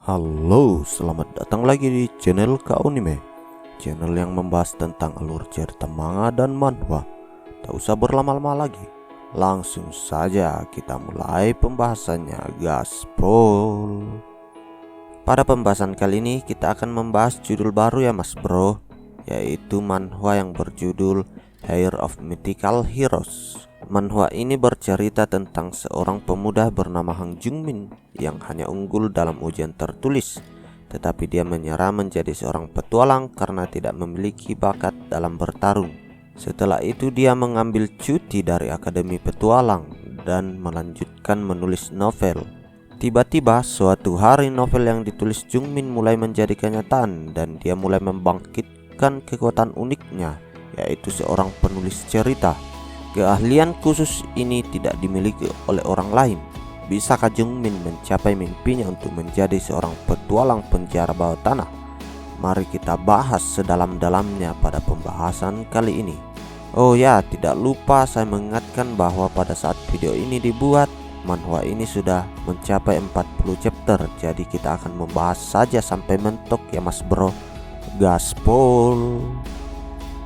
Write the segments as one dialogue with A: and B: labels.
A: Halo, selamat datang lagi di channel Kaunime, channel yang membahas tentang alur cerita manga dan manhwa. Tak usah berlama-lama lagi, langsung saja kita mulai pembahasannya, gaspol. Pada pembahasan kali ini kita akan membahas judul baru ya mas bro, yaitu manhwa yang berjudul Heir of Mythical Heroes. Manhwa ini bercerita tentang seorang pemuda bernama Hang Jungmin yang hanya unggul dalam ujian tertulis, tetapi dia menyerah menjadi seorang petualang karena tidak memiliki bakat dalam bertarung. Setelah itu dia mengambil cuti dari Akademi Petualang dan melanjutkan menulis novel. Tiba-tiba suatu hari novel yang ditulis Jungmin mulai menjadi kenyataan dan dia mulai membangkitkan kekuatan uniknya, yaitu seorang penulis cerita. Keahlian khusus ini tidak dimiliki oleh orang lain. Bisakah Jungmin mencapai mimpinya untuk menjadi seorang petualang penjara bawah tanah? Mari kita bahas sedalam-dalamnya pada pembahasan kali ini. Oh ya, tidak lupa saya mengingatkan bahwa pada saat video ini dibuat, manhwa ini sudah mencapai 40 chapter. Jadi kita akan membahas saja sampai mentok ya mas bro. Gaspol.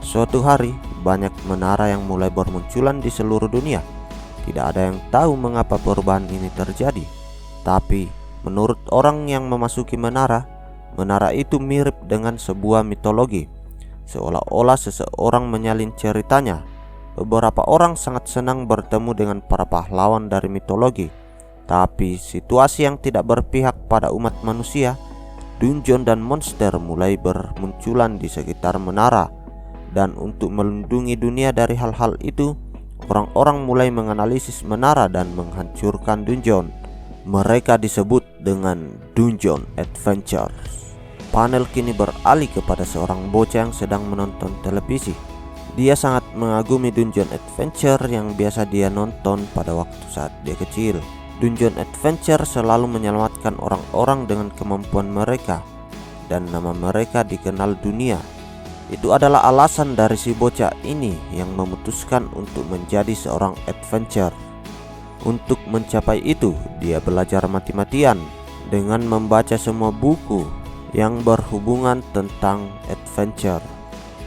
A: Suatu hari, banyak menara yang mulai bermunculan di seluruh dunia. Tidak ada yang tahu mengapa perubahan ini terjadi. Tapi, menurut orang yang memasuki menara itu mirip dengan sebuah mitologi. Seolah-olah seseorang menyalin ceritanya. Beberapa orang sangat senang bertemu dengan para pahlawan dari mitologi. Tapi, situasi yang tidak berpihak pada umat manusia, dungeon dan monster mulai bermunculan di sekitar menara. Dan untuk melindungi dunia dari hal-hal itu, orang-orang mulai menganalisis menara dan menghancurkan dungeon. Mereka disebut dengan Dungeon Adventures. Panel kini beralih kepada seorang bocah yang sedang menonton televisi. Dia sangat mengagumi Dungeon Adventure yang biasa dia nonton pada waktu saat dia kecil. Dungeon Adventure selalu menyelamatkan orang-orang dengan kemampuan mereka, dan nama mereka dikenal dunia. Itu adalah alasan dari si bocah ini yang memutuskan untuk menjadi seorang adventure. Untuk mencapai itu, dia belajar mati-matian dengan membaca semua buku yang berhubungan tentang adventure.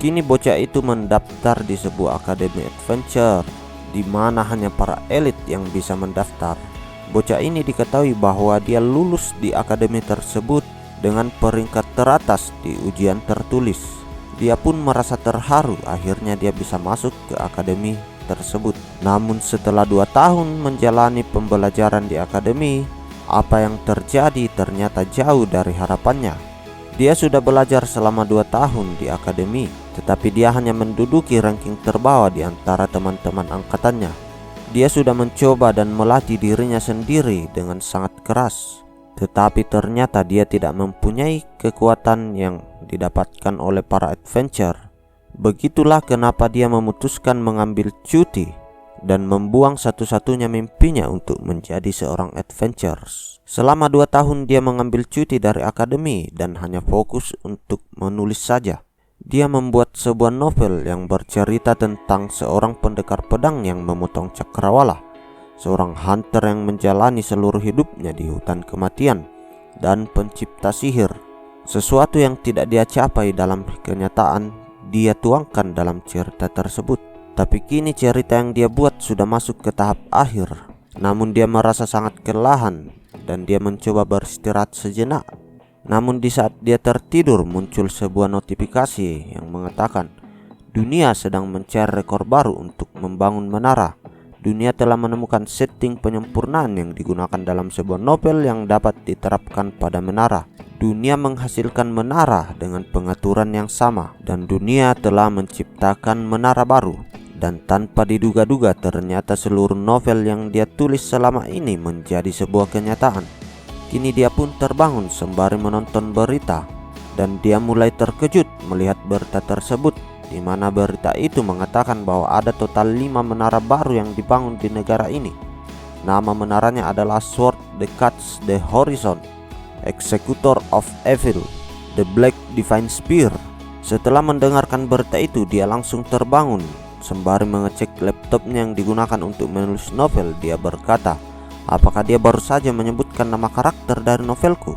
A: Kini bocah itu mendaftar di sebuah akademi adventure di mana hanya para elit yang bisa mendaftar. Bocah ini diketahui bahwa dia lulus di akademi tersebut dengan peringkat teratas di ujian tertulis. Dia pun merasa terharu, akhirnya dia bisa masuk ke akademi tersebut. Namun setelah 2 tahun menjalani pembelajaran di akademi, apa yang terjadi ternyata jauh dari harapannya. Dia sudah belajar selama 2 tahun di akademi, tetapi dia hanya menduduki ranking terbawah di antara teman-teman angkatannya. Dia sudah mencoba dan melatih dirinya sendiri dengan sangat keras, tetapi ternyata dia tidak mempunyai kekuatan yang didapatkan oleh para adventure. Begitulah kenapa dia memutuskan mengambil cuti dan membuang satu-satunya mimpinya untuk menjadi seorang adventure. Selama 2 tahun dia mengambil cuti dari akademi dan hanya fokus untuk menulis saja. Dia membuat sebuah novel yang bercerita tentang seorang pendekar pedang yang memotong cakrawala, seorang hunter yang menjalani seluruh hidupnya di hutan kematian, dan pencipta sihir. Sesuatu yang tidak dia capai dalam kenyataan, dia tuangkan dalam cerita tersebut. Tapi kini cerita yang dia buat sudah masuk ke tahap akhir. Namun dia merasa sangat kelelahan dan dia mencoba beristirahat sejenak. Namun di saat dia tertidur muncul sebuah notifikasi yang mengatakan dunia sedang mencari rekor baru untuk membangun menara. Dunia telah menemukan setting penyempurnaan yang digunakan dalam sebuah novel yang dapat diterapkan pada menara. Dunia menghasilkan menara dengan pengaturan yang sama, dan dunia telah menciptakan menara baru. Dan tanpa diduga-duga ternyata seluruh novel yang dia tulis selama ini menjadi sebuah kenyataan. Kini dia pun terbangun sembari menonton berita, dan dia mulai terkejut melihat berita tersebut, di mana berita itu mengatakan bahwa ada total 5 menara baru yang dibangun di negara ini. Nama menaranya adalah Sword that Cuts the Horizon, Executor of Evil, The Black Divine Spear. Setelah mendengarkan berita itu, dia langsung terbangun. Sembari mengecek laptopnya yang digunakan untuk menulis novel, dia berkata, "Apakah dia baru saja menyebutkan nama karakter dari novelku?"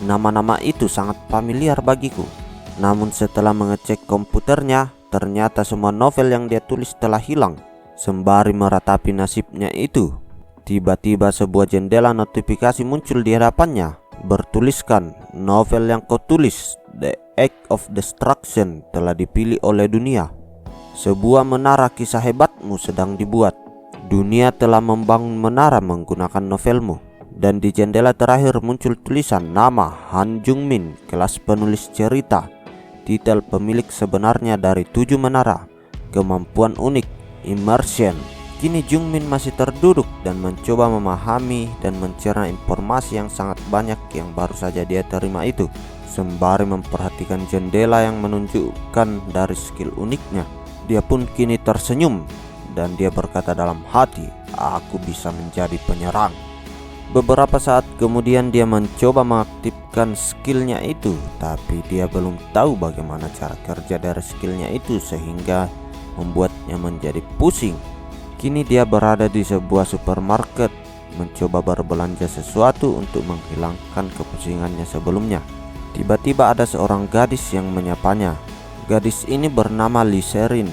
A: Nama-nama itu sangat familiar bagiku. Namun setelah mengecek komputernya, ternyata semua novel yang dia tulis telah hilang. Sembari meratapi nasibnya itu, tiba-tiba sebuah jendela notifikasi muncul di hadapannya, bertuliskan, "Novel yang kau tulis, The Act of Destruction, telah dipilih oleh dunia. Sebuah menara kisah hebatmu sedang dibuat. Dunia telah membangun menara menggunakan novelmu." Dan di jendela terakhir muncul tulisan nama Han Jung-min, kelas penulis cerita, titel pemilik sebenarnya dari 7 menara, kemampuan unik, immersion. Kini Jung-min masih terduduk dan mencoba memahami dan mencerna informasi yang sangat banyak yang baru saja dia terima itu, sembari memperhatikan jendela yang menunjukkan dari skill uniknya. Dia pun kini tersenyum dan dia berkata dalam hati, "Aku bisa menjadi penyerang." Beberapa saat kemudian dia mencoba mengaktifkan skillnya itu, tapi dia belum tahu bagaimana cara kerja dari skillnya itu sehingga membuatnya menjadi pusing. Kini dia berada di sebuah supermarket, mencoba berbelanja sesuatu untuk menghilangkan kepusingannya sebelumnya. Tiba-tiba ada seorang gadis yang menyapanya. Gadis ini bernama Lee Serin.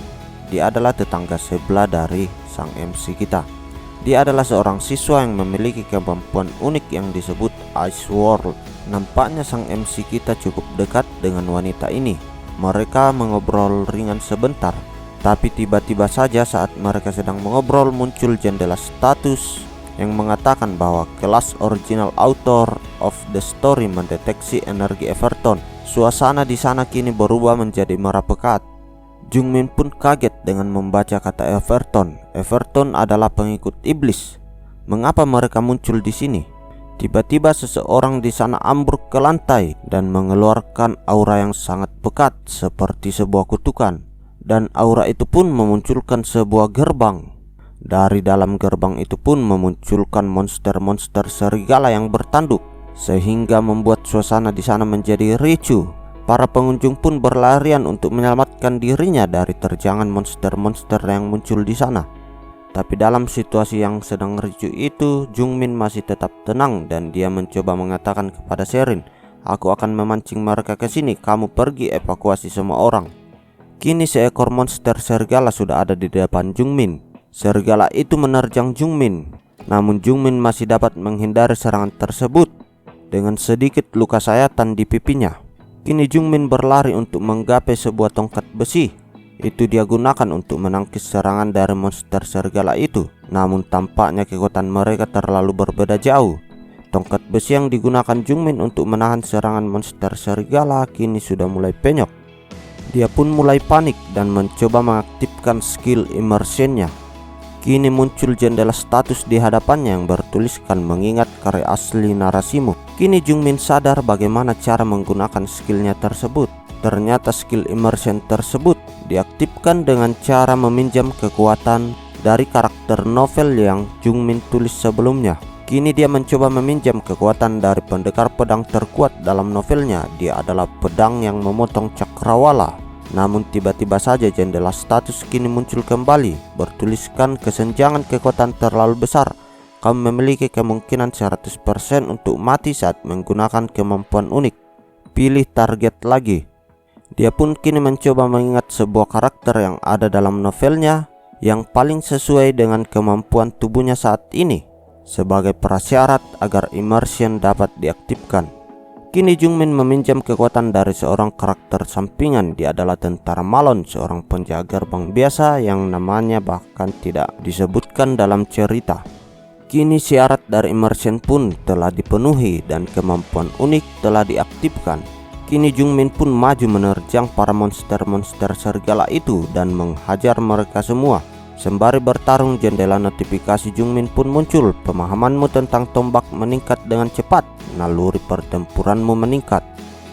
A: Dia adalah tetangga sebelah dari sang MC kita. Dia adalah seorang siswa yang memiliki kemampuan unik yang disebut Ice World. Nampaknya sang MC kita cukup dekat dengan wanita ini. Mereka mengobrol ringan sebentar, tapi tiba-tiba saja saat mereka sedang mengobrol muncul jendela status yang mengatakan bahwa kelas original author of the story mendeteksi energi Everton. Suasana di sana kini berubah menjadi merah pekat. Jung-min pun kaget dengan membaca kata Everton. Everton adalah pengikut iblis. Mengapa mereka muncul di sini? Tiba-tiba seseorang di sana ambruk ke lantai dan mengeluarkan aura yang sangat pekat seperti sebuah kutukan. Dan aura itu pun memunculkan sebuah gerbang. Dari dalam gerbang itu pun memunculkan monster-monster serigala yang bertanduk, sehingga membuat suasana di sana menjadi ricuh. Para pengunjung pun berlarian untuk menyelamatkan dirinya dari terjangan monster-monster yang muncul di sana. Tapi dalam situasi yang sedang ricuh itu, Jung-min masih tetap tenang dan dia mencoba mengatakan kepada Serin, "Aku akan memancing mereka ke sini, kamu pergi evakuasi semua orang." Kini seekor monster serigala sudah ada di depan Jung-min. Serigala itu menerjang Jung-min, namun Jung-min masih dapat menghindari serangan tersebut dengan sedikit luka sayatan di pipinya. Kini Jung-min berlari untuk menggapai sebuah tongkat besi. Itu dia gunakan untuk menangkis serangan dari monster serigala itu. Namun tampaknya kekuatan mereka terlalu berbeda jauh. Tongkat besi yang digunakan Jung-min untuk menahan serangan monster serigala kini sudah mulai penyok. Dia pun mulai panik dan mencoba mengaktifkan skill immersionnya. Kini muncul jendela status di hadapannya yang bertuliskan mengingat karya asli narasimu. Kini Jung-min sadar bagaimana cara menggunakan skillnya tersebut. Ternyata skill immersion tersebut diaktifkan dengan cara meminjam kekuatan dari karakter novel yang Jung-min tulis sebelumnya. Kini dia mencoba meminjam kekuatan dari pendekar pedang terkuat dalam novelnya. Dia adalah pedang yang memotong cakrawala. Namun tiba-tiba saja jendela status kini muncul kembali, bertuliskan kesenjangan kekuatan terlalu besar. Kamu memiliki kemungkinan 100% untuk mati saat menggunakan kemampuan unik. Pilih target lagi. Dia pun kini mencoba mengingat sebuah karakter yang ada dalam novelnya yang paling sesuai dengan kemampuan tubuhnya saat ini, sebagai prasyarat agar immersion dapat diaktifkan. Kini Jung-min meminjam kekuatan dari seorang karakter sampingan. Dia adalah tentara Malon, seorang penjaga gerbang biasa yang namanya bahkan tidak disebutkan dalam cerita. Kini syarat dari immersion pun telah dipenuhi dan kemampuan unik telah diaktifkan. Kini Jung-min pun maju menerjang para monster-monster serigala itu dan menghajar mereka semua. Sembari bertarung, jendela notifikasi Jung-min pun muncul. Pemahamanmu tentang tombak meningkat dengan cepat. Naluri pertempuranmu meningkat.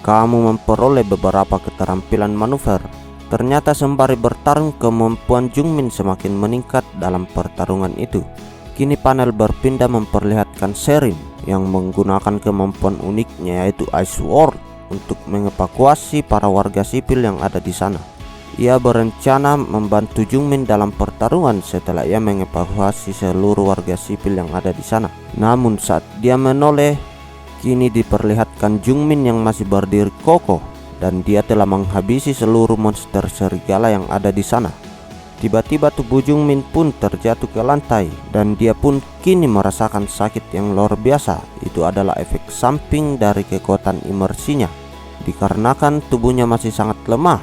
A: Kamu memperoleh beberapa keterampilan manuver. Ternyata sembari bertarung, kemampuan Jung-min semakin meningkat dalam pertarungan itu. Kini panel berpindah memperlihatkan Serin yang menggunakan kemampuan uniknya yaitu Ice World untuk mengevakuasi para warga sipil yang ada di sana. Ia berencana membantu Jung-min dalam pertarungan setelah ia mengevakuasi seluruh warga sipil yang ada di sana. Namun saat dia menoleh, Kini diperlihatkan Jungmin yang masih berdiri kokoh dan dia telah menghabisi seluruh monster serigala yang ada di sana. Tiba-tiba tubuh Jungmin pun terjatuh ke lantai dan dia pun kini merasakan sakit yang luar biasa. Itu adalah efek samping dari kekuatan imersinya, dikarenakan tubuhnya masih sangat lemah.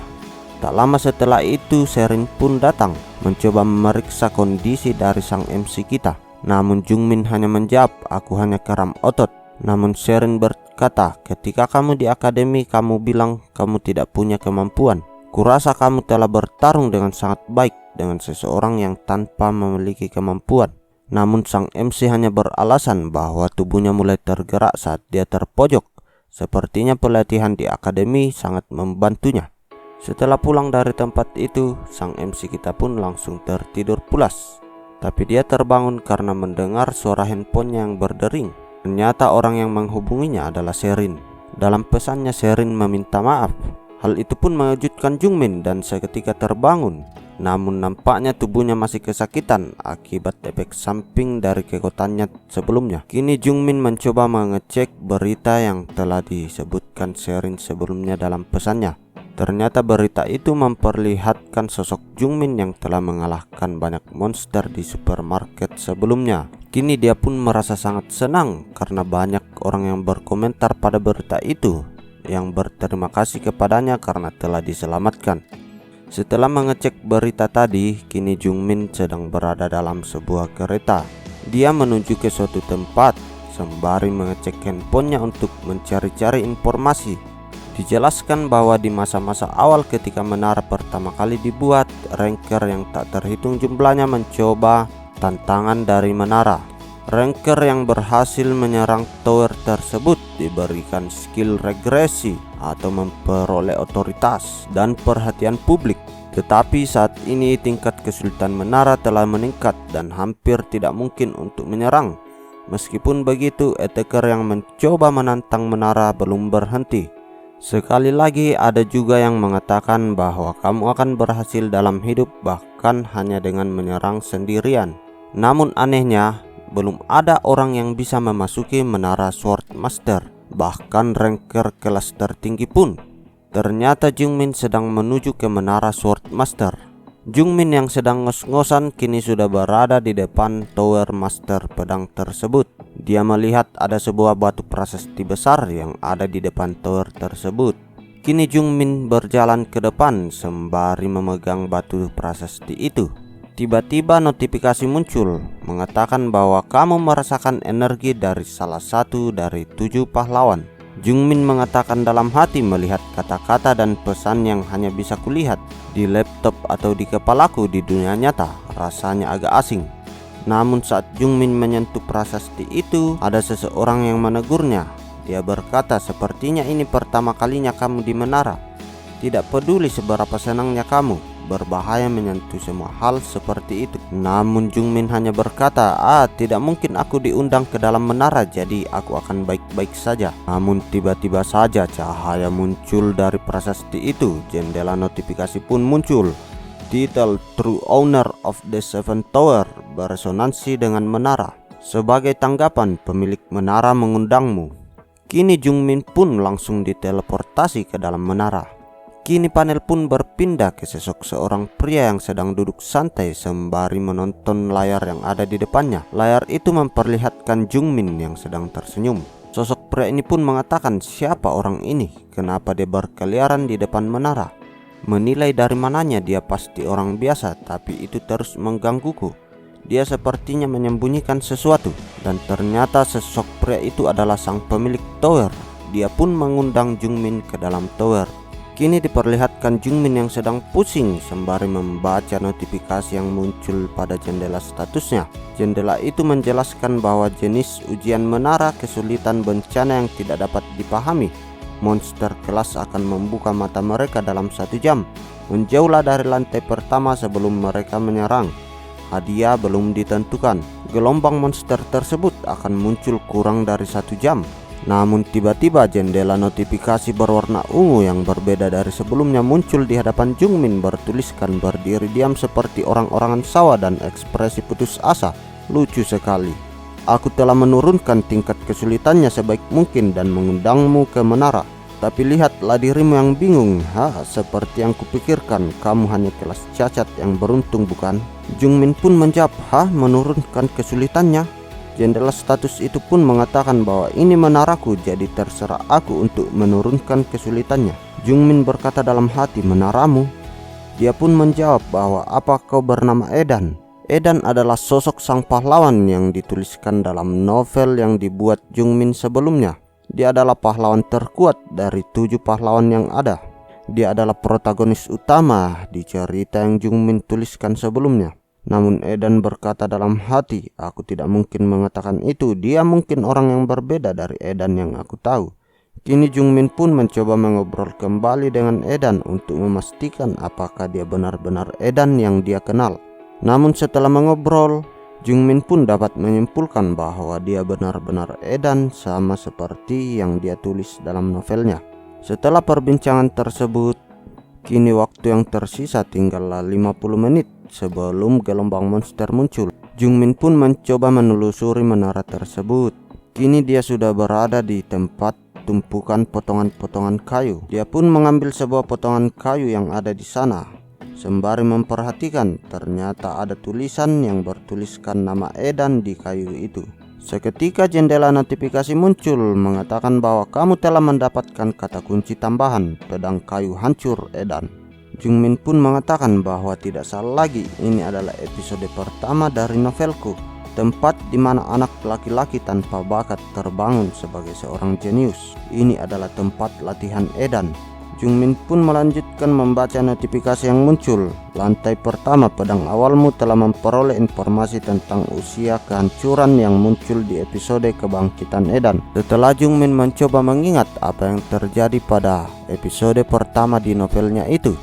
A: Tak lama setelah itu Sherin pun datang mencoba memeriksa kondisi dari sang MC kita. Namun Jungmin hanya menjawab, "Aku hanya kram otot." Namun Sherin berkata, "Ketika kamu di akademi kamu bilang kamu tidak punya kemampuan. Kurasa kamu telah bertarung dengan sangat baik dengan seseorang yang tanpa memiliki kemampuan." Namun sang MC hanya beralasan bahwa tubuhnya mulai tergerak saat dia terpojok. Sepertinya pelatihan di akademi sangat membantunya. Setelah pulang dari tempat itu, sang MC kita pun langsung tertidur pulas. Tapi dia terbangun karena mendengar suara handphonenya yang berdering. Ternyata orang yang menghubunginya adalah Sherin. Dalam pesannya Sherin meminta maaf. Hal itu pun mengejutkan Jungmin dan seketika terbangun. Namun nampaknya tubuhnya masih kesakitan akibat efek samping dari kekuatannya sebelumnya. Kini Jungmin mencoba mengecek berita yang telah disebutkan Sherin sebelumnya dalam pesannya. Ternyata berita itu memperlihatkan sosok Jungmin yang telah mengalahkan banyak monster di supermarket sebelumnya. Kini dia pun merasa sangat senang karena banyak orang yang berkomentar pada berita itu yang berterima kasih kepadanya karena telah diselamatkan. Setelah mengecek berita tadi, kini Jungmin sedang berada dalam sebuah kereta. Dia menuju ke suatu tempat sembari mengecek handphonenya untuk mencari-cari informasi. Dijelaskan bahwa di masa-masa awal ketika menara pertama kali dibuat, ranker yang tak terhitung jumlahnya mencoba tantangan dari menara. Ranker yang berhasil menyerang tower tersebut diberikan skill regresi atau memperoleh otoritas dan perhatian publik. Tetapi saat ini tingkat kesulitan menara telah meningkat dan hampir tidak mungkin untuk menyerang. Meskipun begitu, attacker yang mencoba menantang menara belum berhenti. Sekali lagi ada juga yang mengatakan bahwa kamu akan berhasil dalam hidup bahkan hanya dengan menyerang sendirian. Namun anehnya, belum ada orang yang bisa memasuki menara Sword Master, bahkan ranker kelas tertinggi pun. Ternyata Jungmin sedang menuju ke menara Sword Master. Jungmin yang sedang ngos-ngosan kini sudah berada di depan tower master pedang tersebut. Dia melihat ada sebuah batu prasasti besar yang ada di depan tower tersebut. Kini Jungmin berjalan ke depan sembari memegang batu prasasti itu. Tiba-tiba notifikasi muncul mengatakan bahwa kamu merasakan energi dari salah satu dari 7 pahlawan. Jungmin mengatakan dalam hati, melihat kata-kata dan pesan yang hanya bisa kulihat di laptop atau di kepalaku di dunia nyata rasanya agak asing. Namun saat Jungmin menyentuh prasasti itu, ada seseorang yang menegurnya. Dia berkata, "Sepertinya ini pertama kalinya kamu di menara. Tidak peduli seberapa senangnya kamu, berbahaya menyentuh semua hal seperti itu." Namun Jungmin hanya berkata, "Tidak mungkin aku diundang ke dalam menara, jadi aku akan baik-baik saja." Namun tiba-tiba saja cahaya muncul dari prasasti itu. Jendela notifikasi pun muncul. Titel True Owner of the Seven Tower beresonansi dengan menara. Sebagai tanggapan, pemilik menara mengundangmu. Kini Jungmin pun langsung diteleportasi ke dalam menara. Kini panel pun berpindah ke sosok seorang pria yang sedang duduk santai sembari menonton layar yang ada di depannya. Layar itu memperlihatkan Jungmin yang sedang tersenyum. Sosok pria ini pun mengatakan, "Siapa orang ini? Kenapa dia berkeliaran di depan menara? Menilai dari mananya dia pasti orang biasa, tapi itu terus menggangguku. Dia sepertinya menyembunyikan sesuatu." Dan ternyata sosok pria itu adalah sang pemilik tower. Dia pun mengundang Jungmin ke dalam tower. Kini diperlihatkan Jungmin yang sedang pusing sembari membaca notifikasi yang muncul pada jendela statusnya. Jendela itu menjelaskan bahwa jenis ujian menara kesulitan bencana yang tidak dapat dipahami. Monster kelas akan membuka mata mereka dalam 1 jam. Menjauhlah dari lantai pertama sebelum mereka menyerang. Hadiah belum ditentukan. Gelombang monster tersebut akan muncul kurang dari 1 jam. Namun tiba-tiba jendela notifikasi berwarna ungu yang berbeda dari sebelumnya muncul di hadapan Jungmin, bertuliskan berdiri diam seperti orang-orangan sawah dan ekspresi putus asa. Lucu sekali. Aku telah menurunkan tingkat kesulitannya sebaik mungkin dan mengundangmu ke menara. Tapi lihatlah dirimu yang bingung. Seperti yang kupikirkan, kamu hanya kelas cacat yang beruntung, bukan? Jungmin pun menjawab, menurunkan kesulitannya? Jendela status itu pun mengatakan bahwa ini menaraku, jadi terserah aku untuk menurunkan kesulitannya. Jungmin berkata dalam hati, menaramu? Dia pun menjawab bahwa apa kau bernama Edan? Edan adalah sosok sang pahlawan yang dituliskan dalam novel yang dibuat Jungmin sebelumnya. Dia adalah pahlawan terkuat dari 7 pahlawan yang ada. Dia adalah protagonis utama di cerita yang Jungmin tuliskan sebelumnya. Namun Edan berkata dalam hati, aku tidak mungkin mengatakan itu. Dia mungkin orang yang berbeda dari Edan yang aku tahu. Kini Jungmin pun mencoba mengobrol kembali dengan Edan untuk memastikan apakah dia benar-benar Edan yang dia kenal. Namun setelah mengobrol, Jungmin pun dapat menyimpulkan bahwa dia benar-benar Edan sama seperti yang dia tulis dalam novelnya. Setelah perbincangan tersebut, kini waktu yang tersisa tinggallah 50 menit sebelum gelombang monster muncul. Jungmin pun mencoba menelusuri menara tersebut. Kini dia sudah berada di tempat tumpukan potongan-potongan kayu. Dia pun mengambil sebuah potongan kayu yang ada di sana. Sembari memperhatikan, ternyata ada tulisan yang bertuliskan nama Edan di kayu itu. Seketika jendela notifikasi muncul mengatakan bahwa kamu telah mendapatkan kata kunci tambahan, pedang kayu hancur Edan. Jungmin pun mengatakan bahwa tidak salah lagi, ini adalah episode pertama dari novelku, tempat di mana anak laki-laki tanpa bakat terbangun sebagai seorang jenius. Ini adalah tempat latihan Edan. Jungmin pun melanjutkan membaca notifikasi yang muncul. Lantai pertama, pedang awalmu telah memperoleh informasi tentang usia kehancuran yang muncul di episode kebangkitan Edan. Setelah Jungmin mencoba mengingat apa yang terjadi pada episode pertama di novelnya itu,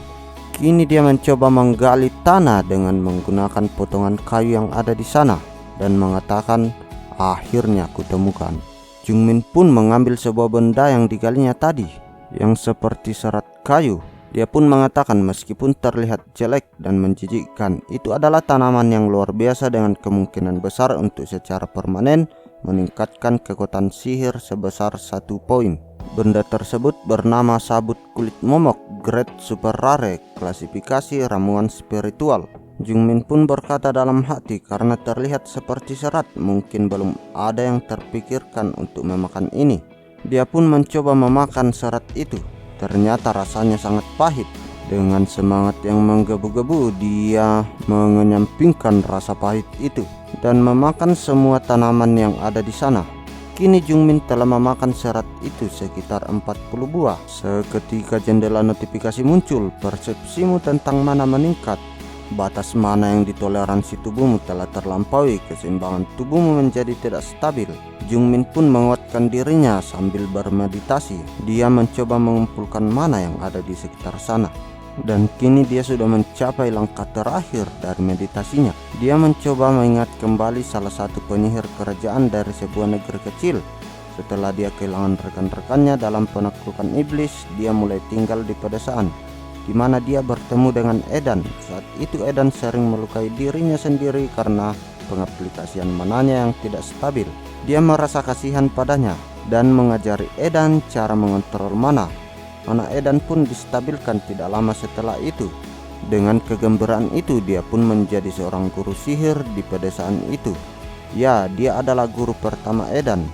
A: kini dia mencoba menggali tanah dengan menggunakan potongan kayu yang ada di sana dan mengatakan, akhirnya kutemukan. Jungmin pun mengambil sebuah benda yang digalinya tadi, yang seperti serat kayu. Dia pun mengatakan meskipun terlihat jelek dan menjijikkan, itu adalah tanaman yang luar biasa dengan kemungkinan besar untuk secara permanen meningkatkan kekuatan sihir sebesar 1 poin. Benda tersebut bernama sabut kulit momok, grade super rare, klasifikasi ramuan spiritual. Jungmin pun berkata dalam hati, karena terlihat seperti serat, mungkin belum ada yang terpikirkan untuk memakan ini. Dia pun mencoba memakan serat itu. Ternyata rasanya sangat pahit. Dengan semangat yang menggebu-gebu, dia mengenyampingkan rasa pahit itu dan memakan semua tanaman yang ada di sana. Kini Jungmin telah memakan serat itu sekitar 40 buah. Seketika jendela notifikasi muncul, persepsimu tentang mana meningkat. Batas mana yang ditoleransi tubuhmu telah terlampaui, keseimbangan tubuhmu menjadi tidak stabil. Jungmin pun menguatkan dirinya sambil bermeditasi. Dia mencoba mengumpulkan mana yang ada di sekitar sana. Dan kini dia sudah mencapai langkah terakhir dari meditasinya. Dia mencoba mengingat kembali salah satu penyihir kerajaan dari sebuah negeri kecil. Setelah dia kehilangan rekan-rekannya dalam penaklukan iblis, dia mulai tinggal di pedesaan, di mana dia bertemu dengan Edan. Saat itu Edan sering melukai dirinya sendiri karena pengaplikasian mananya yang tidak stabil. Dia merasa kasihan padanya dan mengajari Edan cara mengontrol mana. Mana Edan pun distabilkan tidak lama setelah itu. Dengan kegembiraan itu, dia pun menjadi seorang guru sihir di pedesaan itu. Ya, dia adalah guru pertama Edan.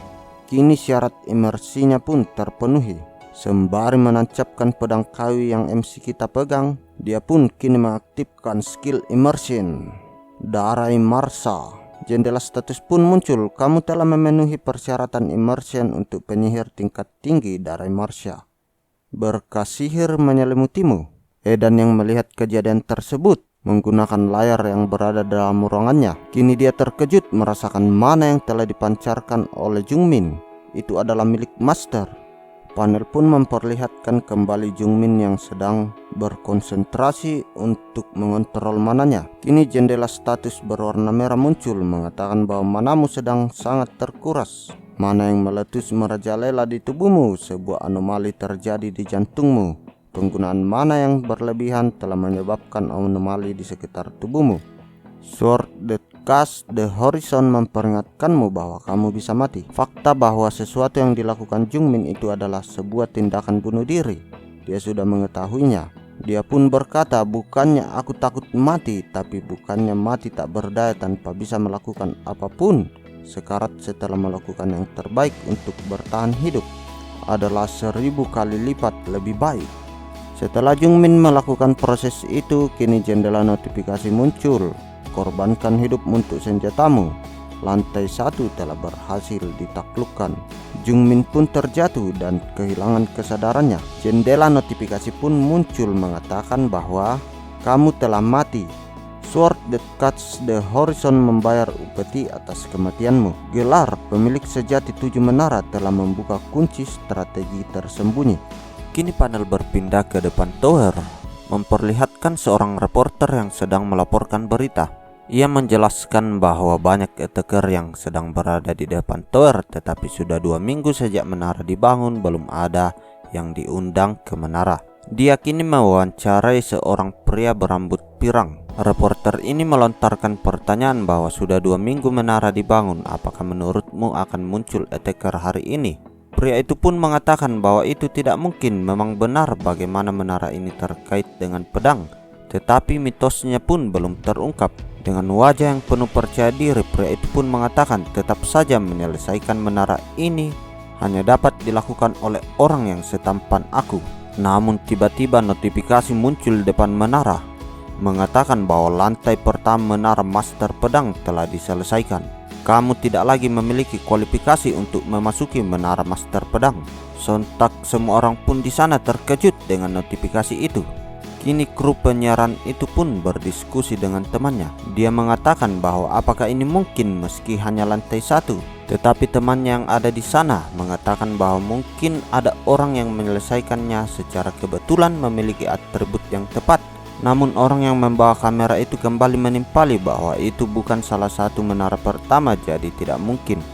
A: Kini syarat imersinya pun terpenuhi. Sembari menancapkan pedang kayu yang MC kita pegang, dia pun kini mengaktifkan skill immersion. Darai Marsa. Jendela status pun muncul. Kamu telah memenuhi persyaratan immersion untuk penyihir tingkat tinggi Darai Marsa. Berkah sihir menyelimutimu. Edan yang melihat kejadian tersebut menggunakan layar yang berada dalam ruangannya. Kini dia terkejut merasakan mana yang telah dipancarkan oleh Jungmin. Itu adalah milik Master. Panel pun memperlihatkan kembali Jungmin yang sedang berkonsentrasi untuk mengontrol mananya. Kini jendela status berwarna merah muncul mengatakan bahwa manamu sedang sangat terkuras. Mana yang meletus merajalela di tubuhmu, sebuah anomali terjadi di jantungmu. Penggunaan mana yang berlebihan telah menyebabkan anomali di sekitar tubuhmu. Sword the Cast the Horizon memperingatkanmu bahwa kamu bisa mati. Fakta bahwa sesuatu yang dilakukan Jungmin itu adalah sebuah tindakan bunuh diri, dia sudah mengetahuinya. Dia pun berkata, bukannya aku takut mati, tapi bukannya mati tak berdaya tanpa bisa melakukan apapun. Sekarat setelah melakukan yang terbaik untuk bertahan hidup adalah 1000 kali lipat lebih baik. Setelah Jungmin melakukan proses itu, kini jendela notifikasi muncul. Korbankan hidup untuk senjatamu. Lantai 1 telah berhasil ditaklukkan. Jungmin pun terjatuh dan kehilangan kesadarannya. Jendela notifikasi pun muncul mengatakan bahwa kamu telah mati. Sword that cuts the horizon membayar upeti atas kematianmu. Gelar pemilik sejati 7 menara telah membuka kunci strategi tersembunyi. Kini panel berpindah ke depan tower, memperlihatkan seorang reporter yang sedang melaporkan berita. Ia menjelaskan bahwa banyak attacker yang sedang berada di depan tower, tetapi sudah 2 minggu sejak menara dibangun belum ada yang diundang ke menara. Dia kini mewawancarai seorang pria berambut pirang. Reporter ini melontarkan pertanyaan bahwa sudah 2 minggu menara dibangun, apakah menurutmu akan muncul attacker hari ini? Pria itu pun mengatakan bahwa itu tidak mungkin. Memang benar bagaimana menara ini terkait dengan pedang, tetapi mitosnya pun belum terungkap. Dengan wajah yang penuh percaya diri, pria itu pun mengatakan tetap saja menyelesaikan menara ini hanya dapat dilakukan oleh orang yang setampan aku. Namun tiba-tiba notifikasi muncul di depan menara mengatakan bahwa lantai pertama menara master pedang telah diselesaikan. Kamu tidak lagi memiliki kualifikasi untuk memasuki menara master pedang. Sontak semua orang pun di sana terkejut dengan notifikasi itu. Kini kru penyiaran itu pun berdiskusi dengan temannya. Dia mengatakan bahwa apakah ini mungkin meski hanya lantai 1. Tetapi temannya yang ada di sana mengatakan bahwa mungkin ada orang yang menyelesaikannya secara kebetulan memiliki atribut yang tepat. Namun orang yang membawa kamera itu kembali menimpali bahwa itu bukan salah satu menara pertama, jadi tidak mungkin.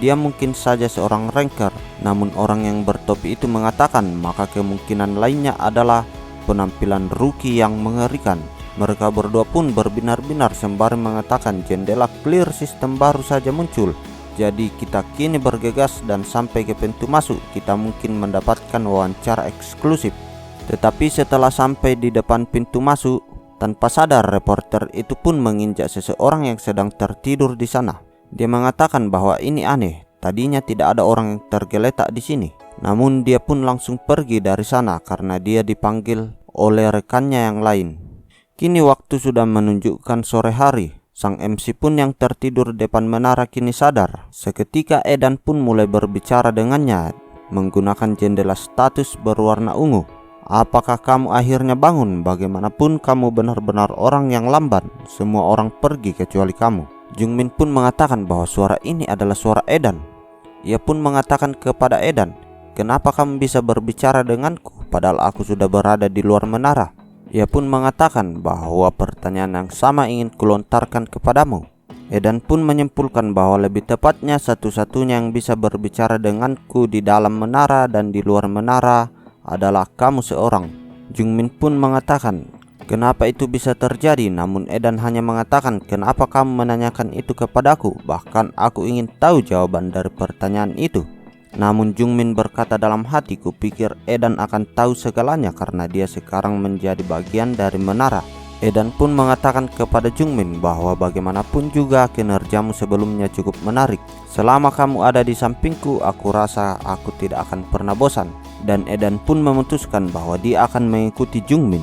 A: Dia mungkin saja seorang ranker. Namun orang yang bertopi itu mengatakan maka kemungkinan lainnya adalah penampilan rookie yang mengerikan. Mereka berdua pun berbinar-binar sembari mengatakan jendela clear sistem baru saja muncul. Jadi kita kini bergegas dan sampai ke pintu masuk. Kita mungkin mendapatkan wawancara eksklusif. Tetapi setelah sampai di depan pintu masuk, tanpa sadar reporter itu pun menginjak seseorang yang sedang tertidur di sana. Dia mengatakan bahwa ini aneh. Tadinya tidak ada orang yang tergeletak di sini. Namun dia pun langsung pergi dari sana karena dia dipanggil oleh rekannya yang lain. Kini waktu sudah menunjukkan sore hari. Sang MC pun yang tertidur depan menara kini sadar. Seketika Edan pun mulai berbicara dengannya menggunakan jendela status berwarna ungu. Apakah kamu akhirnya bangun? Bagaimanapun kamu benar-benar orang yang lamban. Semua orang pergi kecuali kamu. Jungmin pun mengatakan bahwa suara ini adalah suara Edan. Ia pun mengatakan kepada Edan, kenapa kamu bisa berbicara denganku padahal aku sudah berada di luar menara? Ia pun mengatakan bahwa pertanyaan yang sama ingin kulontarkan kepadamu. Edan pun menyimpulkan bahwa lebih tepatnya satu-satunya yang bisa berbicara denganku di dalam menara dan di luar menara adalah kamu seorang. Jungmin pun mengatakan, kenapa itu bisa terjadi? Namun Edan hanya mengatakan, kenapa kamu menanyakan itu kepadaku? Bahkan aku ingin tahu jawaban dari pertanyaan itu. Namun Jungmin berkata dalam hati, kupikir Edan akan tahu segalanya karena dia sekarang menjadi bagian dari menara. Edan pun mengatakan kepada Jungmin bahwa bagaimanapun juga kinerjamu sebelumnya cukup menarik. Selama kamu ada di sampingku, aku rasa aku tidak akan pernah bosan. Dan Edan pun memutuskan bahwa dia akan mengikuti Jungmin.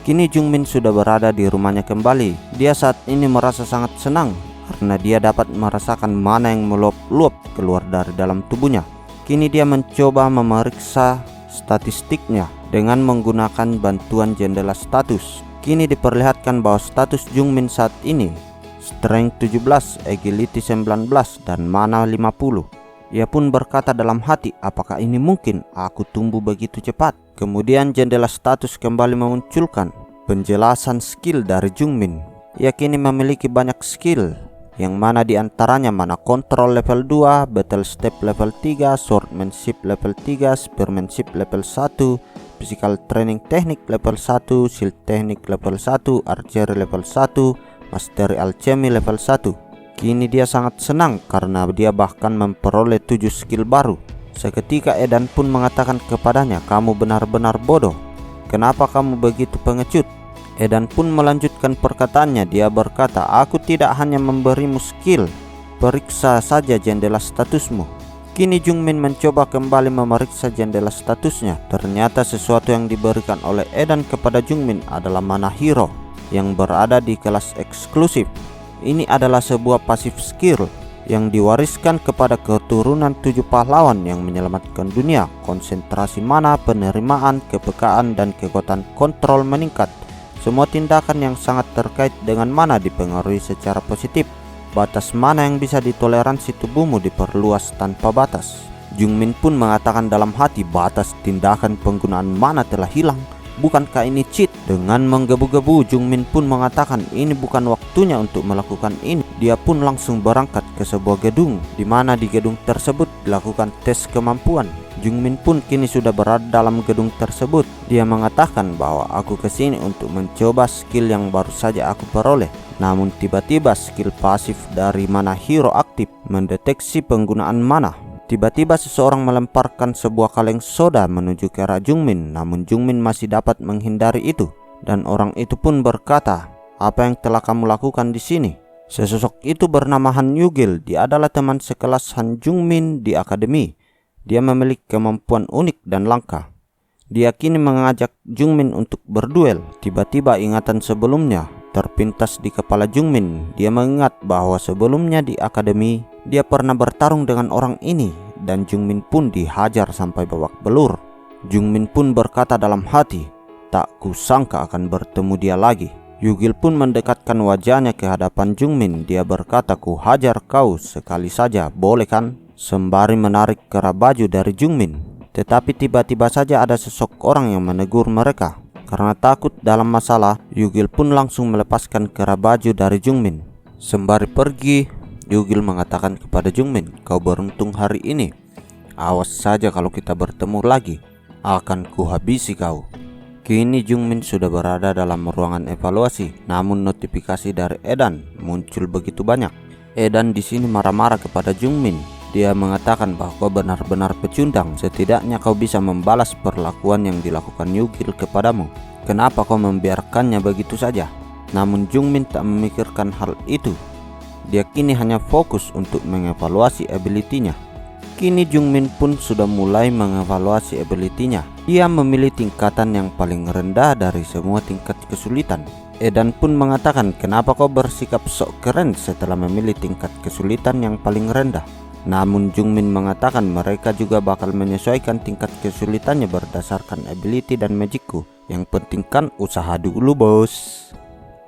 A: Kini Jungmin sudah berada di rumahnya kembali. Dia saat ini merasa sangat senang karena dia dapat merasakan mana yang meluap-luap keluar dari dalam tubuhnya. Kini dia mencoba memeriksa statistiknya dengan menggunakan bantuan jendela status. Kini diperlihatkan bahwa status Jungmin saat ini Strength 17, Agility 19, dan Mana 50. Ia pun berkata dalam hati, apakah ini mungkin? Aku tumbuh begitu cepat. Kemudian jendela status kembali memunculkan penjelasan skill dari Jungmin. Ia kini memiliki banyak skill, yang mana diantaranya mana control level 2, battle step level 3, swordmanship level 3, spearmanship level 1, physical training teknik level 1, shield teknik level 1, archery level 1, Mastery Alchemy level 1. Kini dia sangat senang karena dia bahkan memperoleh 7 skill baru. Seketika Edan pun mengatakan kepadanya, "Kamu benar-benar bodoh. Kenapa kamu begitu pengecut?" Edan pun melanjutkan perkataannya. Dia berkata, "Aku tidak hanya memberimu skill, periksa saja jendela statusmu." Kini Jungmin mencoba kembali memeriksa jendela statusnya. Ternyata sesuatu yang diberikan oleh Edan kepada Jungmin adalah mana hero yang berada di kelas eksklusif. Ini adalah sebuah pasif skill yang diwariskan kepada keturunan 7 pahlawan yang menyelamatkan dunia. Konsentrasi mana, penerimaan, kepekaan, dan kekuatan kontrol meningkat. Semua tindakan yang sangat terkait dengan mana dipengaruhi secara positif. Batas mana yang bisa ditoleransi tubuhmu diperluas tanpa batas. Jungmin pun mengatakan dalam hati, batas tindakan penggunaan mana telah hilang. Bukankah ini cheat? Dengan menggebu-gebu, Jungmin pun mengatakan ini bukan waktunya untuk melakukan ini. Dia pun langsung berangkat ke sebuah gedung, di mana di gedung tersebut dilakukan tes kemampuan. Jungmin pun kini sudah berada dalam gedung tersebut. Dia mengatakan bahwa aku kesini untuk mencoba skill yang baru saja aku peroleh. Namun tiba-tiba skill pasif dari mana hero aktif mendeteksi penggunaan mana. Tiba-tiba seseorang melemparkan sebuah kaleng soda menuju ke arah Jungmin, namun Jungmin masih dapat menghindari itu. Dan orang itu pun berkata, "Apa yang telah kamu lakukan di sini?" Sesosok itu bernama Han Yugil. Dia adalah teman sekelas Han Jungmin di akademi. Dia memiliki kemampuan unik dan langka. Dia kini mengajak Jungmin untuk berduel. Tiba-tiba ingatan sebelumnya terpintas di kepala Jungmin. Dia mengingat bahwa sebelumnya di akademi dia pernah bertarung dengan orang ini, dan Jungmin pun dihajar sampai babak belur. Jungmin pun berkata dalam hati, "Tak kusangka akan bertemu dia lagi." Yugil pun mendekatkan wajahnya ke hadapan Jungmin. Dia berkata, "Ku hajar kau sekali saja, boleh kan?" Sembari menarik kerah baju dari Jungmin. Tetapi tiba-tiba saja ada sosok orang yang menegur mereka. Karena takut dalam masalah, Yugil pun langsung melepaskan kerah baju dari Jungmin. Sembari pergi, Yugil mengatakan kepada Jungmin, "Kau beruntung hari ini. Awas saja kalau kita bertemu lagi, akan kuhabisi kau." Kini Jungmin sudah berada dalam ruangan evaluasi, namun notifikasi dari Edan muncul begitu banyak. Edan di sini marah-marah kepada Jungmin. Dia mengatakan bahwa kau benar-benar pecundang. Setidaknya kau bisa membalas perlakuan yang dilakukan Yugil kepadamu. Kenapa kau membiarkannya begitu saja? Namun Jungmin tak memikirkan hal itu. Dia kini hanya fokus untuk mengevaluasi ability-nya. Kini Jungmin pun sudah mulai mengevaluasi ability-nya. Dia memilih tingkatan yang paling rendah dari semua tingkat kesulitan. Edan pun mengatakan, "Kenapa kau bersikap sok keren setelah memilih tingkat kesulitan yang paling rendah?" Namun Jungmin mengatakan mereka juga bakal menyesuaikan tingkat kesulitannya berdasarkan ability dan magicku. Yang penting kan usaha dulu, bos.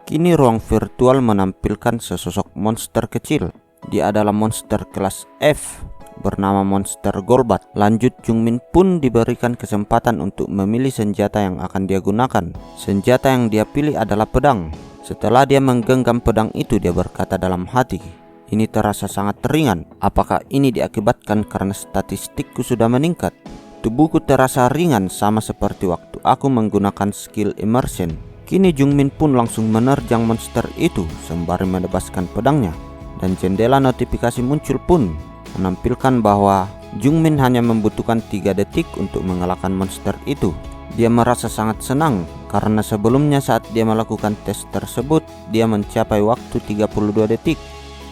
A: Kini ruang virtual menampilkan sesosok monster kecil. Dia adalah monster kelas F bernama Monster Golbat. Lanjut, Jungmin pun diberikan kesempatan untuk memilih senjata yang akan dia gunakan. Senjata yang dia pilih adalah pedang. Setelah dia menggenggam pedang itu, dia berkata dalam hati, "Ini terasa sangat ringan. Apakah ini diakibatkan karena statistikku sudah meningkat? Tubuhku terasa ringan sama seperti waktu aku menggunakan skill immersion." Kini Jungmin pun langsung menerjang monster itu sembari menebaskan pedangnya. Dan jendela notifikasi muncul pun menampilkan bahwa Jungmin hanya membutuhkan 3 detik untuk mengalahkan monster itu. Dia merasa sangat senang karena sebelumnya saat dia melakukan tes tersebut dia mencapai waktu 32 detik.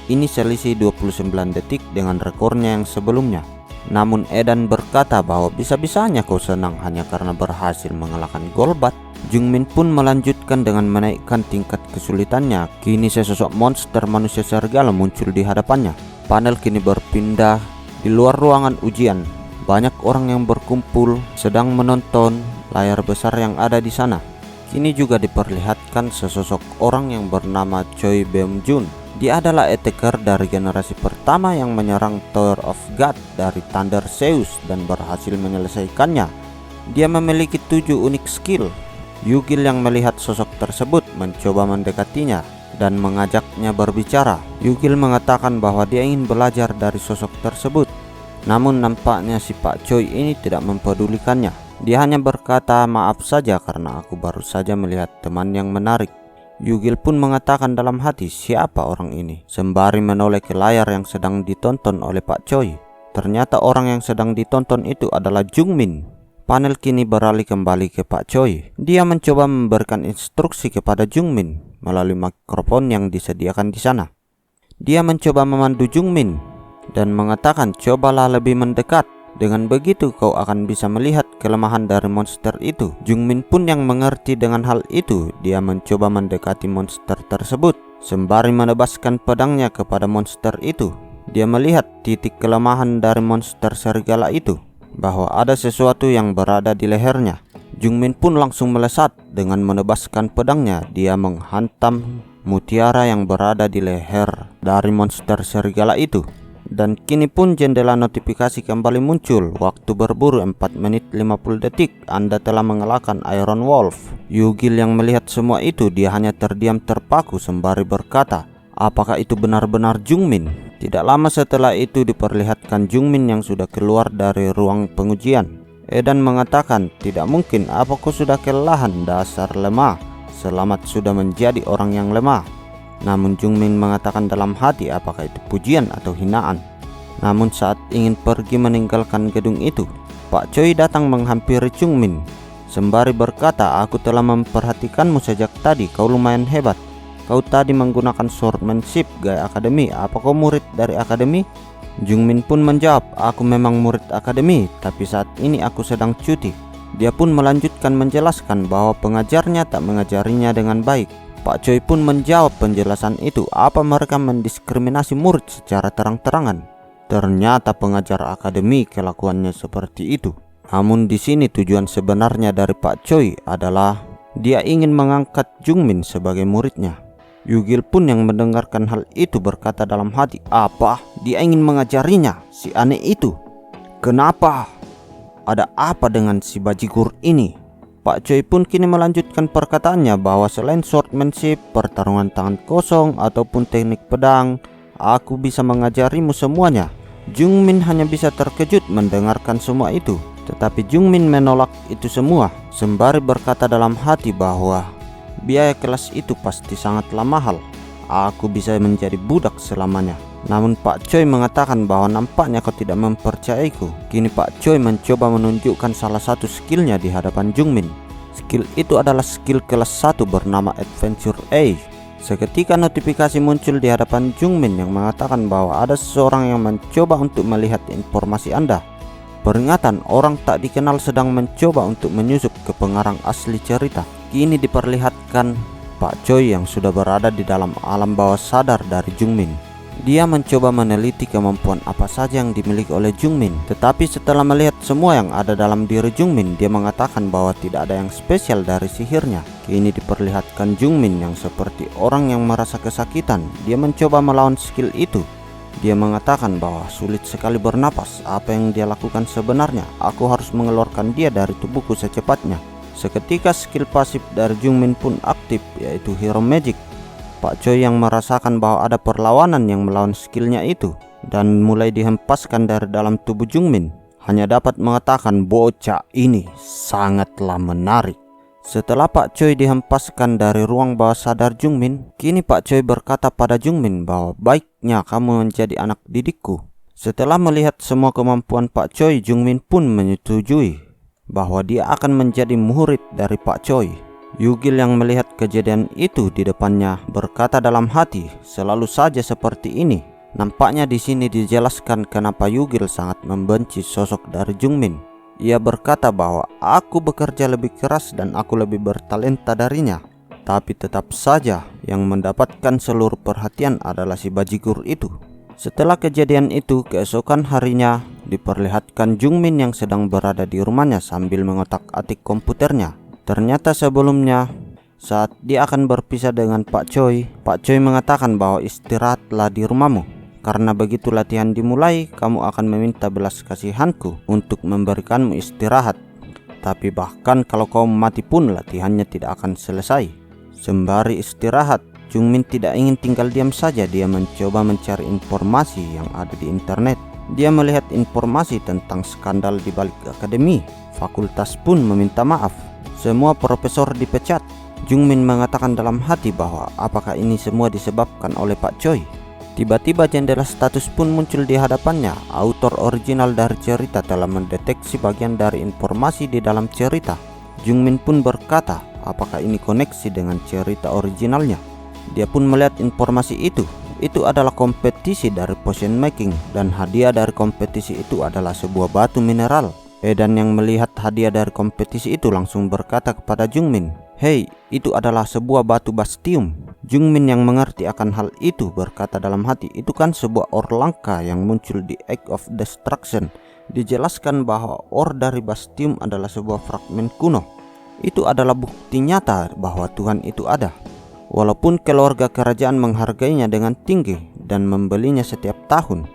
A: Ini selisih 29 detik dengan rekornya yang sebelumnya. Namun Edan berkata bahwa bisa-bisanya kau senang hanya karena berhasil mengalahkan Golbat. Jungmin pun melanjutkan dengan menaikkan tingkat kesulitannya. Kini sesosok monster manusia serigala muncul di hadapannya. Panel kini berpindah di luar ruangan ujian. Banyak orang yang berkumpul sedang menonton layar besar yang ada di sana. Kini juga diperlihatkan sesosok orang yang bernama Choi Beom-jun. Dia adalah attacker dari generasi pertama yang menyerang Tower of God dari Thunder Zeus dan berhasil menyelesaikannya. Dia memiliki 7 unik skill. Yugil yang melihat sosok tersebut mencoba mendekatinya dan mengajaknya berbicara. Yugil mengatakan bahwa dia ingin belajar dari sosok tersebut. Namun nampaknya si Pak Choi ini tidak mempedulikannya. Dia hanya berkata, "Maaf saja karena aku baru saja melihat teman yang menarik." Yugil pun mengatakan dalam hati, siapa orang ini? Sembari menoleh ke layar yang sedang ditonton oleh Pak Choi. Ternyata orang yang sedang ditonton itu adalah Jungmin. Panel kini beralih kembali ke Pak Choi. Dia mencoba memberikan instruksi kepada Jungmin melalui mikrofon yang disediakan di sana. Dia mencoba memandu Jungmin dan mengatakan, cobalah lebih mendekat. Dengan begitu kau akan bisa melihat kelemahan dari monster itu. Jungmin pun yang mengerti dengan hal itu, dia mencoba mendekati monster tersebut. Sembari menebaskan pedangnya kepada monster itu, dia melihat titik kelemahan dari monster serigala itu, bahwa ada sesuatu yang berada di lehernya. Jungmin pun langsung melesat dengan menebaskan pedangnya. Dia menghantam mutiara yang berada di leher dari monster serigala itu. Dan kini pun jendela notifikasi kembali muncul. Waktu berburu 4 menit 50 detik. Anda telah mengalahkan Iron Wolf. Yugil yang melihat semua itu, dia hanya terdiam terpaku sembari berkata, apakah itu benar-benar Jungmin? Tidak lama setelah itu diperlihatkan Jungmin yang sudah keluar dari ruang pengujian. Edan mengatakan, tidak mungkin, apa kau sudah kelelahan, dasar lemah. Selamat sudah menjadi orang yang lemah. Namun Jungmin mengatakan dalam hati, apakah itu pujian atau hinaan? Namun saat ingin pergi meninggalkan gedung itu, Pak Choi datang menghampiri Jungmin sembari berkata, aku telah memperhatikanmu sejak tadi, kau lumayan hebat. Kau tadi menggunakan swordsmanship gaya akademi, apa kau murid dari akademi? Jungmin pun menjawab, aku memang murid akademi, tapi saat ini aku sedang cuti. Dia pun melanjutkan menjelaskan bahwa pengajarnya tak mengajarinya dengan baik. Pak Choi pun menjawab penjelasan itu, apa mereka mendiskriminasi murid secara terang-terangan? Ternyata pengajar akademi kelakuannya seperti itu. Namun di sini tujuan sebenarnya dari Pak Choi adalah dia ingin mengangkat Jungmin sebagai muridnya. Yugil pun yang mendengarkan hal itu berkata dalam hati, apa? Dia ingin mengajarinya, si aneh itu. Kenapa? Ada apa dengan si bajigur ini? Pak Choi pun kini melanjutkan perkataannya bahwa selain swordsmanship, pertarungan tangan kosong, ataupun teknik pedang, aku bisa mengajarimu semuanya. Jungmin hanya bisa terkejut mendengarkan semua itu. Tetapi Jungmin menolak itu semua, sembari berkata dalam hati bahwa biaya kelas itu pasti sangatlah mahal. Aku bisa menjadi budak selamanya. Namun Pak Choi mengatakan bahwa nampaknya kau tidak mempercayaiku. Kini Pak Choi mencoba menunjukkan salah satu skillnya di hadapan Jungmin. Skill itu adalah skill kelas 1 bernama Adventure A. Seketika notifikasi muncul di hadapan Jungmin yang mengatakan bahwa ada seseorang yang mencoba untuk melihat informasi Anda. Peringatan, orang tak dikenal sedang mencoba untuk menyusup ke pengarang asli cerita. Kini diperlihatkan Pak Choi yang sudah berada di dalam alam bawah sadar dari Jungmin. Dia mencoba meneliti kemampuan apa saja yang dimiliki oleh Jungmin. Tetapi setelah melihat semua yang ada dalam diri Jungmin, dia mengatakan bahwa tidak ada yang spesial dari sihirnya. Kini diperlihatkan Jungmin yang seperti orang yang merasa kesakitan. Dia mencoba melawan skill itu. Dia mengatakan bahwa sulit sekali bernapas. Apa yang dia lakukan sebenarnya? Aku harus mengeluarkan dia dari tubuhku secepatnya. Seketika skill pasif dari Jungmin pun aktif, yaitu Hero Magic. Pak Choi yang merasakan bahwa ada perlawanan yang melawan skillnya itu dan mulai dihempaskan dari dalam tubuh Jungmin, hanya dapat mengatakan bocah ini sangatlah menarik. Setelah Pak Choi dihempaskan dari ruang bawah sadar Jungmin, kini Pak Choi berkata pada Jungmin bahwa baiknya kamu menjadi anak didikku. Setelah melihat semua kemampuan Pak Choi, Jungmin pun menyetujui bahwa dia akan menjadi murid dari Pak Choi. Yugil yang melihat kejadian itu di depannya berkata dalam hati, selalu saja seperti ini. Nampaknya di sini dijelaskan kenapa Yugil sangat membenci sosok dari Jungmin. Ia berkata bahwa aku bekerja lebih keras dan aku lebih bertalenta darinya. Tapi tetap saja yang mendapatkan seluruh perhatian adalah si bajigur itu. Setelah kejadian itu, keesokan harinya diperlihatkan Jungmin yang sedang berada di rumahnya sambil mengotak-atik komputernya. Ternyata sebelumnya, saat dia akan berpisah dengan Pak Choi mengatakan bahwa istirahatlah di rumahmu. Karena begitu latihan dimulai, kamu akan meminta belas kasihanku untuk memberikanmu istirahat. Tapi bahkan kalau kau mati pun latihannya tidak akan selesai. Sembari istirahat, Jungmin tidak ingin tinggal diam saja. Dia mencoba mencari informasi yang ada di internet. Dia melihat informasi tentang skandal di balik akademi. Fakultas pun meminta maaf. Semua profesor dipecat. Jungmin mengatakan dalam hati bahwa apakah ini semua disebabkan oleh Pak Choi. Tiba-tiba jendela status pun muncul di hadapannya. Autor original dari cerita telah mendeteksi bagian dari informasi di dalam cerita. Jungmin pun berkata, apakah ini koneksi dengan cerita originalnya? Dia pun melihat informasi itu. Itu adalah kompetisi dari potion making, dan hadiah dari kompetisi itu adalah sebuah batu mineral. Edan yang melihat hadiah dari kompetisi itu langsung berkata kepada Jungmin, "Hei, itu adalah sebuah batu bastium." Jungmin yang mengerti akan hal itu berkata dalam hati, itu kan sebuah or langka yang muncul di Egg of Destruction. Dijelaskan bahwa or dari bastium adalah sebuah fragmen kuno. Itu adalah bukti nyata bahwa Tuhan itu ada. Walaupun keluarga kerajaan menghargainya dengan tinggi dan membelinya setiap tahun,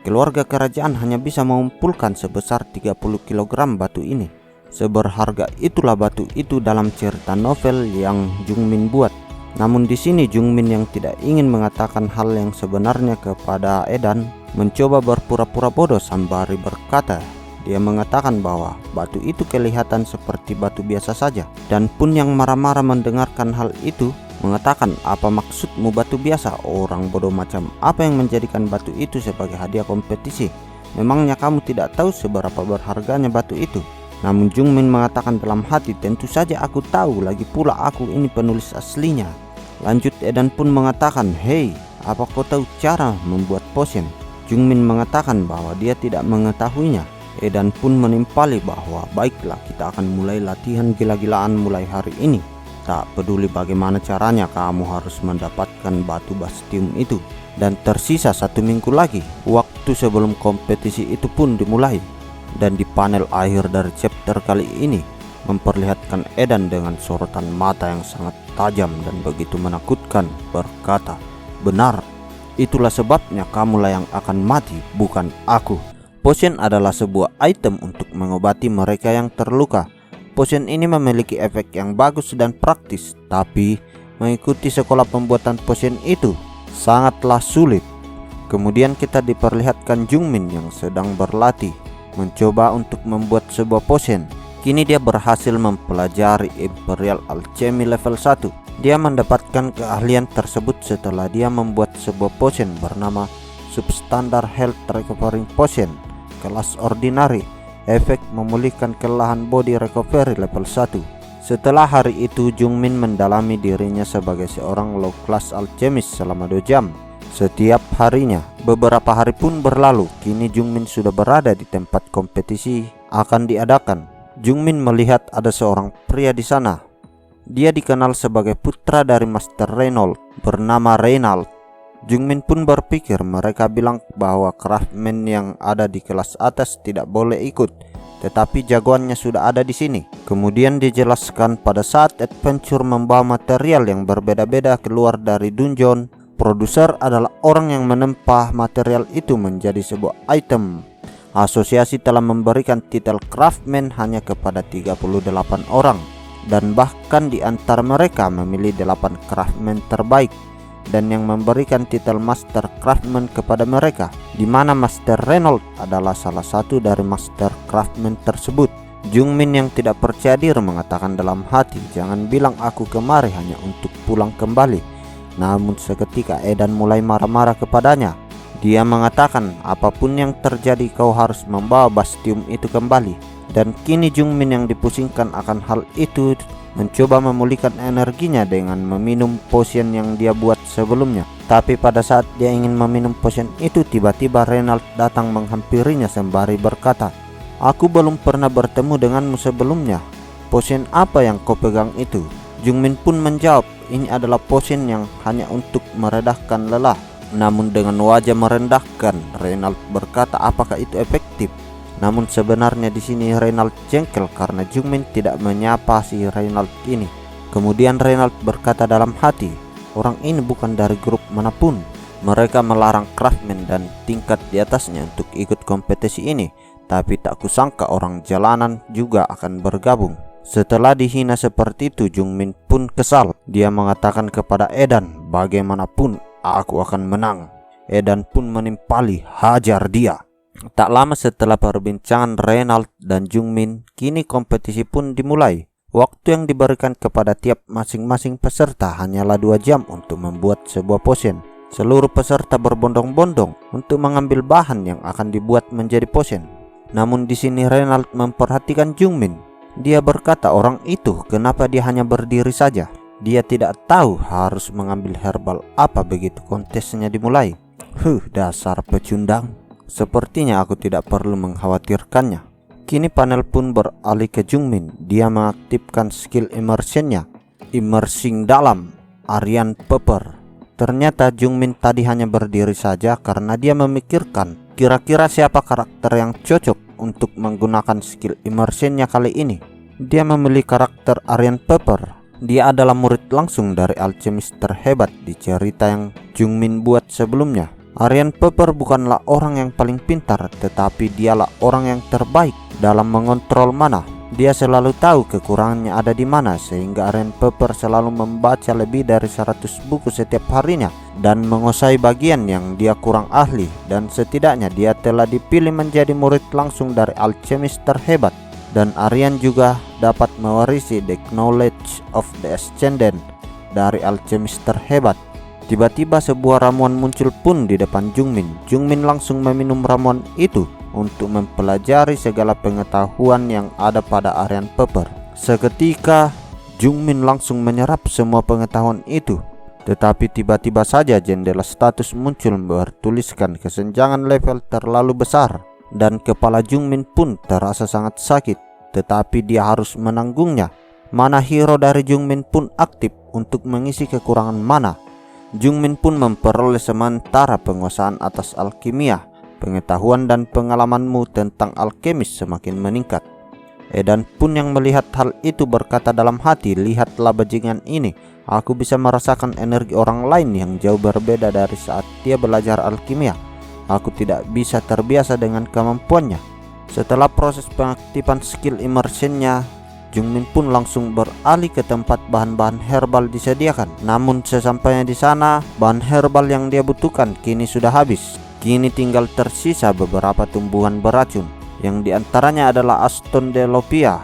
A: keluarga kerajaan hanya bisa mengumpulkan sebesar 30 kg batu ini. Seberharga itulah batu itu dalam cerita novel yang Jungmin buat. Namun di sini Jungmin yang tidak ingin mengatakan hal yang sebenarnya kepada Edan mencoba berpura-pura bodoh sembari berkata, dia mengatakan bahwa batu itu kelihatan seperti batu biasa saja. Dan pun yang marah-marah mendengarkan hal itu mengatakan, apa maksudmu batu biasa? Orang bodoh macam apa yang menjadikan batu itu sebagai hadiah kompetisi? Memangnya kamu tidak tahu seberapa berharganya batu itu? Namun Jungmin mengatakan dalam hati, tentu saja aku tahu, lagi pula aku ini penulis aslinya. Lanjut Edan pun mengatakan, hei, apa kau tahu cara membuat potion? Jungmin mengatakan bahwa dia tidak mengetahuinya. Edan pun menimpali bahwa baiklah, kita akan mulai latihan gila-gilaan mulai hari ini. Tak peduli bagaimana caranya, kamu harus mendapatkan batu bastium itu. Dan tersisa 1 minggu lagi, waktu sebelum kompetisi itu pun dimulai. Dan di panel akhir dari chapter kali ini memperlihatkan Edan dengan sorotan mata yang sangat tajam dan begitu menakutkan berkata, benar, itulah sebabnya kamulah yang akan mati, bukan aku. Potion adalah sebuah item untuk mengobati mereka yang terluka. Potion ini memiliki efek yang bagus dan praktis, tapi mengikuti sekolah pembuatan potion itu sangatlah sulit. Kemudian kita diperlihatkan Jungmin yang sedang berlatih mencoba untuk membuat sebuah potion. Kini dia berhasil mempelajari Imperial Alchemy level 1. Dia mendapatkan keahlian tersebut setelah dia membuat sebuah potion bernama Substandard Health Recovering Potion kelas Ordinary. Efek memulihkan kelelahan body recovery level 1. Setelah hari itu Jungmin mendalami dirinya sebagai seorang low class alchemist selama 2 jam setiap harinya. Beberapa hari pun berlalu. Kini Jungmin sudah berada di tempat kompetisi akan diadakan. Jungmin melihat ada seorang pria di sana. Dia dikenal sebagai putra dari Master Reynolds bernama Reynald. Jungmin pun berpikir mereka bilang bahwa craftman yang ada di kelas atas tidak boleh ikut, tetapi jagoannya sudah ada di sini. Kemudian dijelaskan pada saat adventure membawa material yang berbeda-beda keluar dari dungeon, produser adalah orang yang menempah material itu menjadi sebuah item. Asosiasi telah memberikan titel craftman hanya kepada 38 orang, dan bahkan di antara mereka memilih 8 craftman terbaik, dan yang memberikan titel Master Craftsman kepada mereka, di mana Master Reynolds adalah salah satu dari Master Craftsman tersebut. Jungmin yang tidak percaya diri mengatakan dalam hati, jangan bilang aku kemari hanya untuk pulang kembali. Namun seketika Edan mulai marah-marah kepadanya. Dia mengatakan, apapun yang terjadi kau harus membawa bastium itu kembali. Dan kini Jungmin yang dipusingkan akan hal itu mencoba memulihkan energinya dengan meminum potion yang dia buat sebelumnya. Tapi pada saat dia ingin meminum potion itu, tiba-tiba Reynald datang menghampirinya sembari berkata, aku belum pernah bertemu denganmu sebelumnya. Potion apa yang kau pegang itu? Jungmin pun menjawab, ini adalah potion yang hanya untuk meredahkan lelah. Namun dengan wajah merendahkan, Reynald berkata, apakah itu efektif? Namun sebenarnya di sini Reynald jengkel karena Jungmin tidak menyapa si Reynald ini. Kemudian Reynald berkata dalam hati, orang ini bukan dari grup manapun. Mereka melarang craftman dan tingkat di atasnya untuk ikut kompetisi ini. Tapi tak kusangka orang jalanan juga akan bergabung. Setelah dihina seperti itu, Jungmin pun kesal. Dia mengatakan kepada Edan, bagaimanapun aku akan menang. Edan pun menimpali, hajar dia. Tak lama setelah perbincangan Reynald dan Jungmin, kini kompetisi pun dimulai. Waktu yang diberikan kepada tiap masing-masing peserta hanyalah 2 jam untuk membuat sebuah potion. Seluruh peserta berbondong-bondong untuk mengambil bahan yang akan dibuat menjadi potion. Namun di sini Reynald memperhatikan Jungmin. Dia berkata orang itu kenapa dia hanya berdiri saja. Dia tidak tahu harus mengambil herbal apa begitu kontesnya dimulai. Dasar pecundang. Sepertinya aku tidak perlu mengkhawatirkannya. Kini panel pun beralih ke Jungmin. Dia mengaktifkan skill immersionnya. Immersing dalam Aryan Pepper. Ternyata Jungmin tadi hanya berdiri saja karena dia memikirkan kira-kira siapa karakter yang cocok untuk menggunakan skill immersionnya kali ini. Dia memilih karakter Aryan Pepper. Dia adalah murid langsung dari alchemist terhebat di cerita yang Jungmin buat sebelumnya. Aryan Pepper bukanlah orang yang paling pintar, tetapi dialah orang yang terbaik dalam mengontrol mana. Dia selalu tahu kekurangannya ada di mana, sehingga Aryan Pepper selalu membaca lebih dari 100 buku setiap harinya dan menguasai bagian yang dia kurang ahli, dan setidaknya dia telah dipilih menjadi murid langsung dari alchemist terhebat. Dan Aryan juga dapat mewarisi the knowledge of the ascendant dari alchemist terhebat. Tiba-tiba sebuah ramuan muncul pun di depan Jungmin. Jungmin langsung meminum ramuan itu untuk mempelajari segala pengetahuan yang ada pada Aryan Pepper. Seketika Jungmin langsung menyerap semua pengetahuan itu. Tetapi tiba-tiba saja jendela status muncul bertuliskan kesenjangan level terlalu besar. Dan kepala Jungmin pun terasa sangat sakit, tetapi dia harus menanggungnya. Mana hero dari Jungmin pun aktif untuk mengisi kekurangan mana. Jungmin pun memperoleh sementara penguasaan atas alkimia. Pengetahuan dan pengalamanmu tentang alkemis semakin meningkat. Edan pun yang melihat hal itu berkata dalam hati, lihatlah bajingan ini. Aku bisa merasakan energi orang lain yang jauh berbeda dari saat dia belajar alkimia. Aku tidak bisa terbiasa dengan kemampuannya. Setelah proses pengaktifan skill immersionnya, Jungmin pun langsung beralih ke tempat bahan-bahan herbal disediakan. Namun sesampainya di sana, bahan herbal yang dia butuhkan kini sudah habis. Kini tinggal tersisa beberapa tumbuhan beracun, yang diantaranya adalah Astondelopia.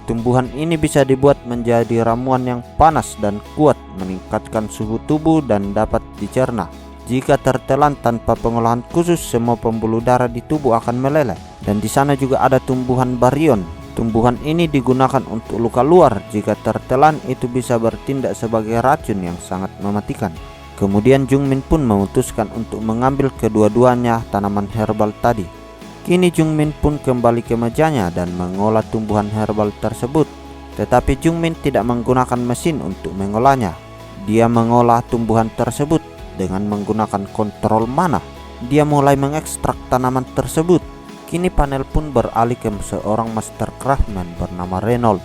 A: Tumbuhan ini bisa dibuat menjadi ramuan yang panas dan kuat, meningkatkan suhu tubuh dan dapat dicerna. Jika tertelan tanpa pengolahan khusus, semua pembuluh darah di tubuh akan meleleh. Dan di sana juga ada tumbuhan Baryon. Tumbuhan ini digunakan untuk luka luar. Jika tertelan, itu bisa bertindak sebagai racun yang sangat mematikan. Kemudian Jungmin pun memutuskan untuk mengambil kedua-duanya tanaman herbal tadi. Kini Jungmin pun kembali ke mejanya dan mengolah tumbuhan herbal tersebut. Tetapi Jungmin tidak menggunakan mesin untuk mengolahnya. Dia mengolah tumbuhan tersebut dengan menggunakan kontrol mana. Dia mulai mengekstrak tanaman tersebut. Kini panel pun beralih ke seorang master craftsman bernama Reynald.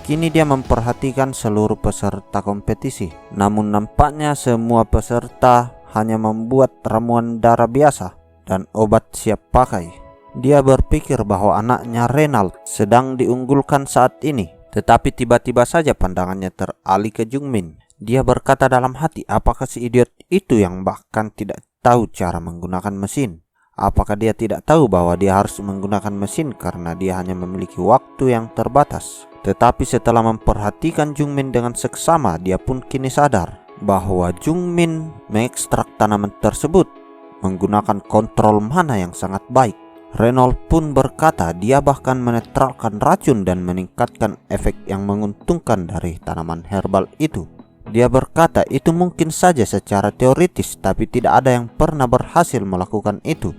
A: Kini dia memperhatikan seluruh peserta kompetisi. Namun nampaknya semua peserta hanya membuat ramuan darah biasa dan obat siap pakai. Dia berpikir bahwa anaknya Reynald sedang diunggulkan saat ini. Tetapi tiba-tiba saja pandangannya teralih ke Jungmin. Dia berkata dalam hati, apakah si idiot itu yang bahkan tidak tahu cara menggunakan mesin? Apakah dia tidak tahu bahwa dia harus menggunakan mesin karena dia hanya memiliki waktu yang terbatas? Tetapi setelah memperhatikan Jungmin dengan seksama, dia pun kini sadar bahwa Jungmin mengekstrak tanaman tersebut menggunakan kontrol mana yang sangat baik. Reynald pun berkata dia bahkan menetralkan racun dan meningkatkan efek yang menguntungkan dari tanaman herbal itu. Dia berkata itu mungkin saja secara teoritis, tapi tidak ada yang pernah berhasil melakukan itu.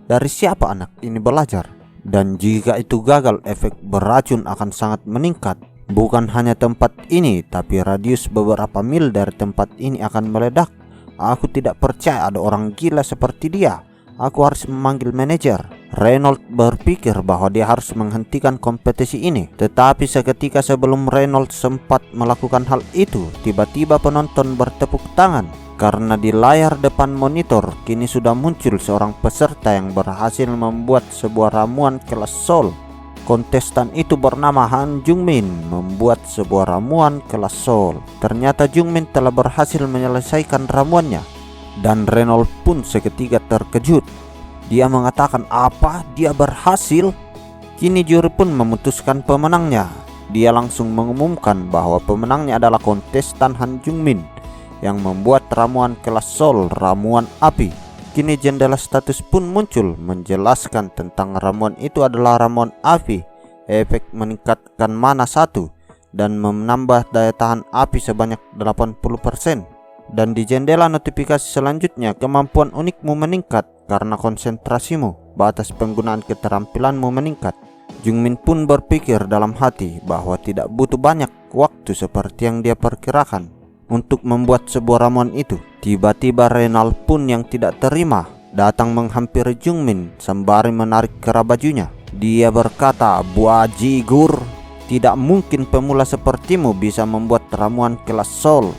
A: Dari siapa anak ini belajar? Dan jika itu gagal, efek beracun akan sangat meningkat. Bukan hanya tempat ini, tapi radius beberapa mil dari tempat ini akan meledak. Aku tidak percaya ada orang gila seperti dia. Aku harus memanggil manajer. Reynald berpikir bahwa dia harus menghentikan kompetisi ini. Tetapi seketika sebelum Reynald sempat melakukan hal itu, tiba-tiba penonton bertepuk tangan. Karena di layar depan monitor kini sudah muncul seorang peserta yang berhasil membuat sebuah ramuan kelas Soul. Kontestan itu bernama Han Jungmin membuat sebuah ramuan kelas Soul. Ternyata Jungmin telah berhasil menyelesaikan ramuannya. Dan Reynald pun seketika terkejut. Dia mengatakan, apa? Dia berhasil? Kini juri pun memutuskan pemenangnya. dia langsung mengumumkan bahwa pemenangnya adalah kontestan Han Jungmin yang membuat ramuan kelas Sol, ramuan api. Kini jendela status pun muncul menjelaskan tentang ramuan itu adalah ramuan api, efek meningkatkan mana 1 dan menambah daya tahan api sebanyak 80%. Dan di jendela notifikasi selanjutnya, kemampuan unikmu meningkat karena konsentrasimu, batas penggunaan keterampilanmu meningkat. Jungmin pun berpikir dalam hati bahwa tidak butuh banyak waktu seperti yang dia perkirakan untuk membuat sebuah ramuan itu. Tiba-tiba Renal pun yang tidak terima datang menghampiri Jungmin sembari menarik kera bajunya. Dia berkata, "Buajigur, tidak mungkin pemula sepertimu bisa membuat ramuan kelas Sol.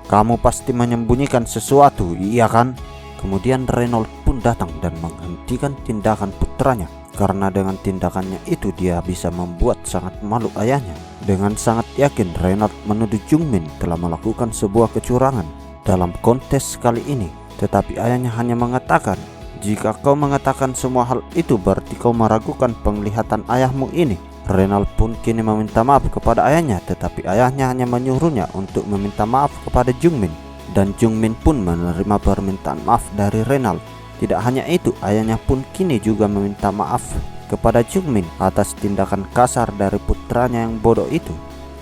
A: Kamu pasti menyembunyikan sesuatu, iya kan?" Kemudian Renault pun datang dan menghentikan tindakan putranya. Karena dengan tindakannya itu dia bisa membuat sangat malu ayahnya. Dengan sangat yakin Renault menuduh Jungmin telah melakukan sebuah kecurangan dalam kontes kali ini. Tetapi ayahnya hanya mengatakan, "Jika kau mengatakan semua hal itu berarti kau meragukan penglihatan ayahmu ini." Renault pun kini meminta maaf kepada ayahnya, tetapi ayahnya hanya menyuruhnya untuk meminta maaf kepada Jungmin. Dan Jungmin pun menerima permintaan maaf dari Renault. Tidak hanya itu, ayahnya pun kini juga meminta maaf kepada Jungmin atas tindakan kasar dari putranya yang bodoh itu.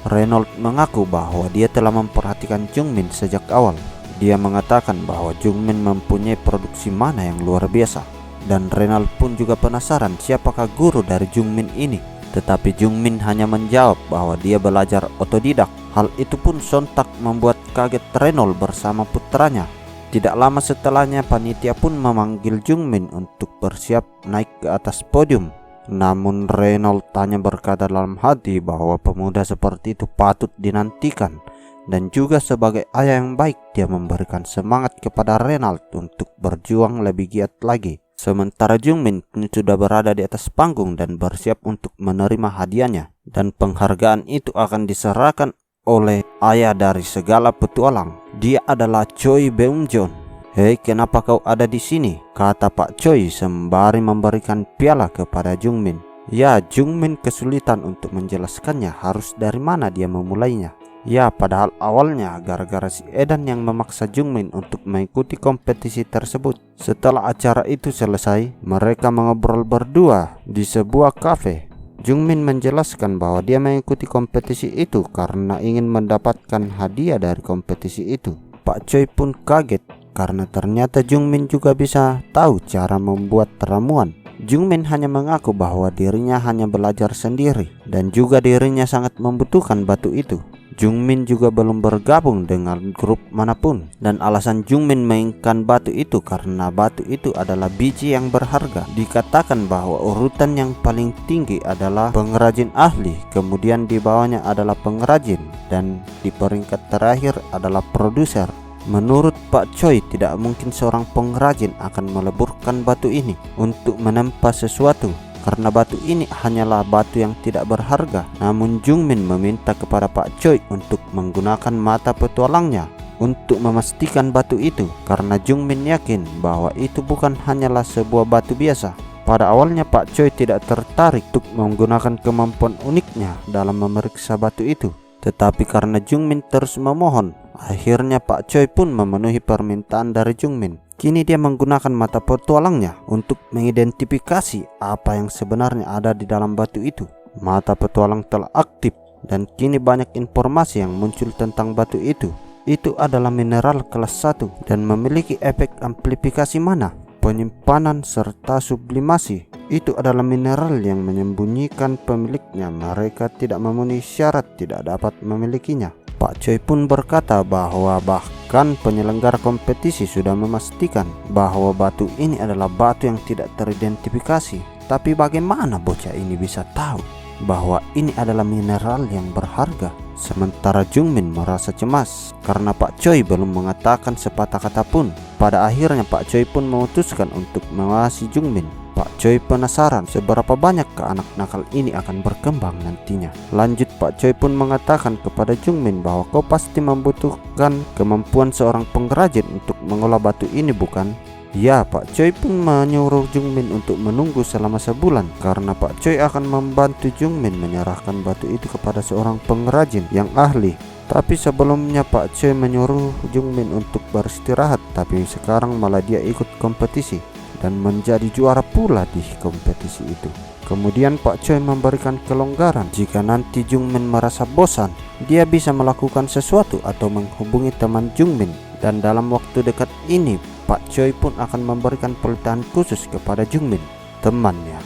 A: Renault mengaku bahwa dia telah memperhatikan Jungmin sejak awal. Dia mengatakan bahwa Jungmin mempunyai produksi mana yang luar biasa. Dan Renault pun juga penasaran siapakah guru dari Jungmin ini. Tetapi Jungmin hanya menjawab bahwa dia belajar otodidak. Hal itu pun sontak membuat kaget Renault bersama putranya. Tidak lama setelahnya, panitia pun memanggil Jungmin untuk bersiap naik ke atas podium. Namun Renault hanya berkata dalam hati bahwa pemuda seperti itu patut dinantikan. Dan juga sebagai ayah yang baik, dia memberikan semangat kepada Renault untuk berjuang lebih giat lagi. Sementara Jungmin sudah berada di atas panggung dan bersiap untuk menerima hadiahnya. Dan penghargaan itu akan diserahkan oleh ayah dari segala petualang. Dia adalah Choi Beum-jeon. "Hei, kenapa kau ada di sini?" kata Pak Choi sembari memberikan piala kepada Jungmin. Ya, Jungmin kesulitan untuk menjelaskannya harus dari mana dia memulainya. Ya, padahal awalnya gara-gara si Edan yang memaksa Jungmin untuk mengikuti kompetisi tersebut. Setelah acara itu selesai, mereka mengobrol berdua di sebuah kafe. Jungmin menjelaskan bahwa dia mengikuti kompetisi itu karena ingin mendapatkan hadiah dari kompetisi itu. Pak Choi pun kaget karena ternyata Jungmin juga bisa tahu cara membuat ramuan. Jungmin hanya mengaku bahwa dirinya hanya belajar sendiri dan juga dirinya sangat membutuhkan batu itu. Jungmin juga belum bergabung dengan grup manapun, dan alasan Jungmin menginginkan batu itu karena batu itu adalah biji yang berharga. Dikatakan bahwa urutan yang paling tinggi adalah pengrajin ahli, kemudian di bawahnya adalah pengrajin, dan di peringkat terakhir adalah produser. Menurut Pak Choi, tidak mungkin seorang pengrajin akan meleburkan batu ini untuk menempa sesuatu, karena batu ini hanyalah batu yang tidak berharga. Namun Jungmin meminta kepada Pak Choi untuk menggunakan mata petualangnya untuk memastikan batu itu, karena Jungmin yakin bahwa itu bukan hanyalah sebuah batu biasa. Pada awalnya Pak Choi tidak tertarik untuk menggunakan kemampuan uniknya dalam memeriksa batu itu. Tetapi karena Jungmin terus memohon, akhirnya Pak Choi pun memenuhi permintaan dari Jungmin. Kini dia menggunakan mata petualangnya untuk mengidentifikasi apa yang sebenarnya ada di dalam batu itu. Mata petualang telah aktif dan kini banyak informasi yang muncul tentang batu itu. Itu adalah mineral kelas 1 dan memiliki efek amplifikasi mana, penyimpanan serta sublimasi. Itu adalah mineral yang menyembunyikan pemiliknya. Mereka tidak memenuhi syarat tidak dapat memilikinya. Pak Choi pun berkata bahwa bahkan penyelenggara kompetisi sudah memastikan bahwa batu ini adalah batu yang tidak teridentifikasi. Tapi bagaimana bocah ini bisa tahu bahwa ini adalah mineral yang berharga? Sementara Jungmin merasa cemas karena Pak Choi belum mengatakan sepatah kata pun. Pada akhirnya Pak Choi pun memutuskan untuk mengawasi Jungmin. Pak Choi penasaran seberapa banyak anak nakal ini akan berkembang nantinya. Lanjut, Pak Choi pun mengatakan kepada Jungmin bahwa kau pasti membutuhkan kemampuan seorang pengrajin untuk mengolah batu ini, bukan?
B: Ya, Pak Choi pun menyuruh Jungmin untuk menunggu selama sebulan karena Pak Choi akan membantu Jungmin menyerahkan batu itu kepada seorang pengrajin yang ahli. Tapi sebelumnya Pak Choi menyuruh Jungmin untuk beristirahat, tapi sekarang malah dia ikut kompetisi dan menjadi juara pula di kompetisi itu. Kemudian Pak Choi memberikan kelonggaran jika nanti Jungmin merasa bosan, dia bisa melakukan sesuatu atau menghubungi teman Jungmin. Dan dalam waktu dekat ini Pak Choi pun akan memberikan pelatihan khusus kepada Jungmin, temannya.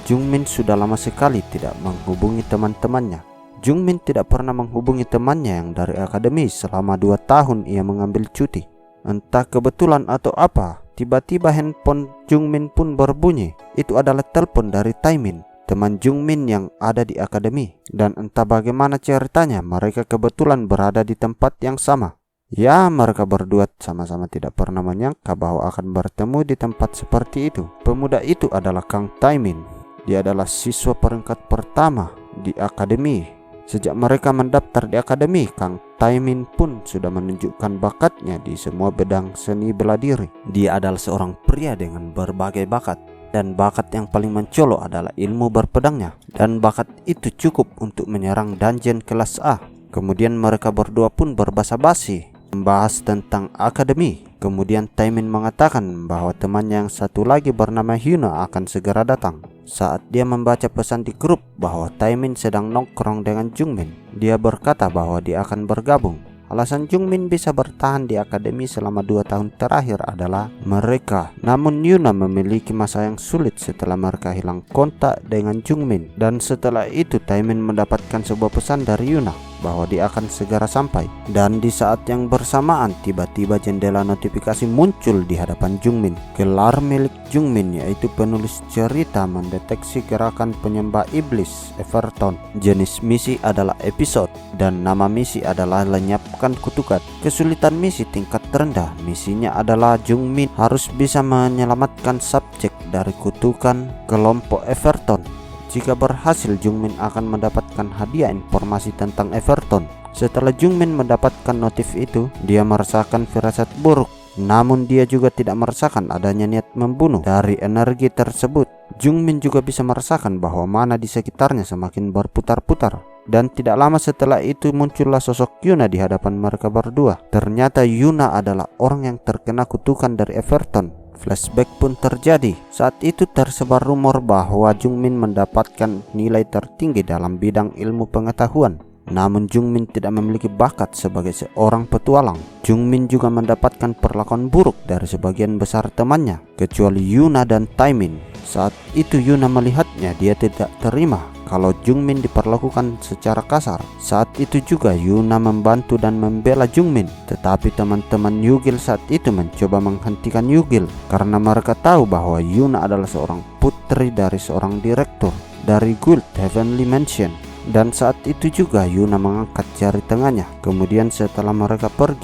B: Jungmin sudah lama sekali tidak menghubungi teman-temannya. Jungmin tidak pernah menghubungi temannya yang dari akademi selama 2 tahun ia mengambil cuti. Entah kebetulan atau apa, tiba-tiba handphone Jungmin pun berbunyi. Itu adalah telepon dari Taemin, teman Jungmin yang ada di akademi. Dan entah bagaimana ceritanya, mereka kebetulan berada di tempat yang sama. Ya, mereka berdua sama-sama tidak pernah menyangka bahwa akan bertemu di tempat seperti itu. Pemuda itu adalah Kang Taemin. Dia adalah siswa peringkat pertama di akademi. Sejak mereka mendaftar di akademi, Kang Taemin pun sudah menunjukkan bakatnya di semua bidang seni bela diri. Dia adalah seorang pria dengan berbagai bakat, dan bakat yang paling mencolok adalah ilmu berpedangnya. Dan bakat itu cukup untuk menyerang dungeon kelas A. Kemudian mereka berdua pun berbasa-basi membahas tentang akademi. Kemudian Taemin mengatakan bahwa temannya yang satu lagi bernama Hyuna akan segera datang. Saat dia membaca pesan di grup bahwa Taemin sedang nongkrong dengan Jungmin, dia berkata bahwa dia akan bergabung. Alasan Jungmin bisa bertahan di akademi selama 2 tahun terakhir adalah mereka. Namun Hyuna memiliki masa yang sulit setelah mereka hilang kontak dengan Jungmin. Dan setelah itu Taemin mendapatkan sebuah pesan dari Hyuna bahwa dia akan segera sampai. Dan di saat yang bersamaan tiba-tiba jendela notifikasi muncul di hadapan Jungmin. Gelar milik Jungmin yaitu penulis cerita mendeteksi gerakan penyembah iblis Everton. Jenis misi adalah episode dan nama misi adalah lenyapkan kutukan. Kesulitan misi tingkat terendah. Misinya adalah Jungmin harus bisa menyelamatkan subjek dari kutukan kelompok Everton. Jika berhasil, Jungmin akan mendapatkan hadiah informasi tentang Everton. Setelah Jungmin mendapatkan notif itu, dia merasakan firasat buruk. Namun dia juga tidak merasakan adanya niat membunuh dari energi tersebut. Jungmin juga bisa merasakan bahwa mana di sekitarnya semakin berputar-putar. Dan tidak lama setelah itu muncullah sosok Yuna di hadapan mereka berdua. Ternyata Yuna adalah orang yang terkena kutukan dari Everton. Flashback pun terjadi. Saat itu tersebar rumor bahwa Jungmin mendapatkan nilai tertinggi dalam bidang ilmu pengetahuan. Namun Jungmin tidak memiliki bakat sebagai seorang petualang. Jungmin juga mendapatkan perlakuan buruk dari sebagian besar temannya, kecuali Yuna dan Taemin. Saat itu Yuna melihatnya, dia tidak terima kalau Jungmin diperlakukan secara kasar. Saat itu juga Yuna membantu dan membela Jungmin. Tetapi teman-teman Yugil saat itu mencoba menghentikan Yugil karena mereka tahu bahwa Yuna adalah seorang putri dari seorang direktur dari Guild Heavenly Mansion. Dan saat itu juga Yuna mengangkat jari tengahnya. Kemudian setelah mereka pergi,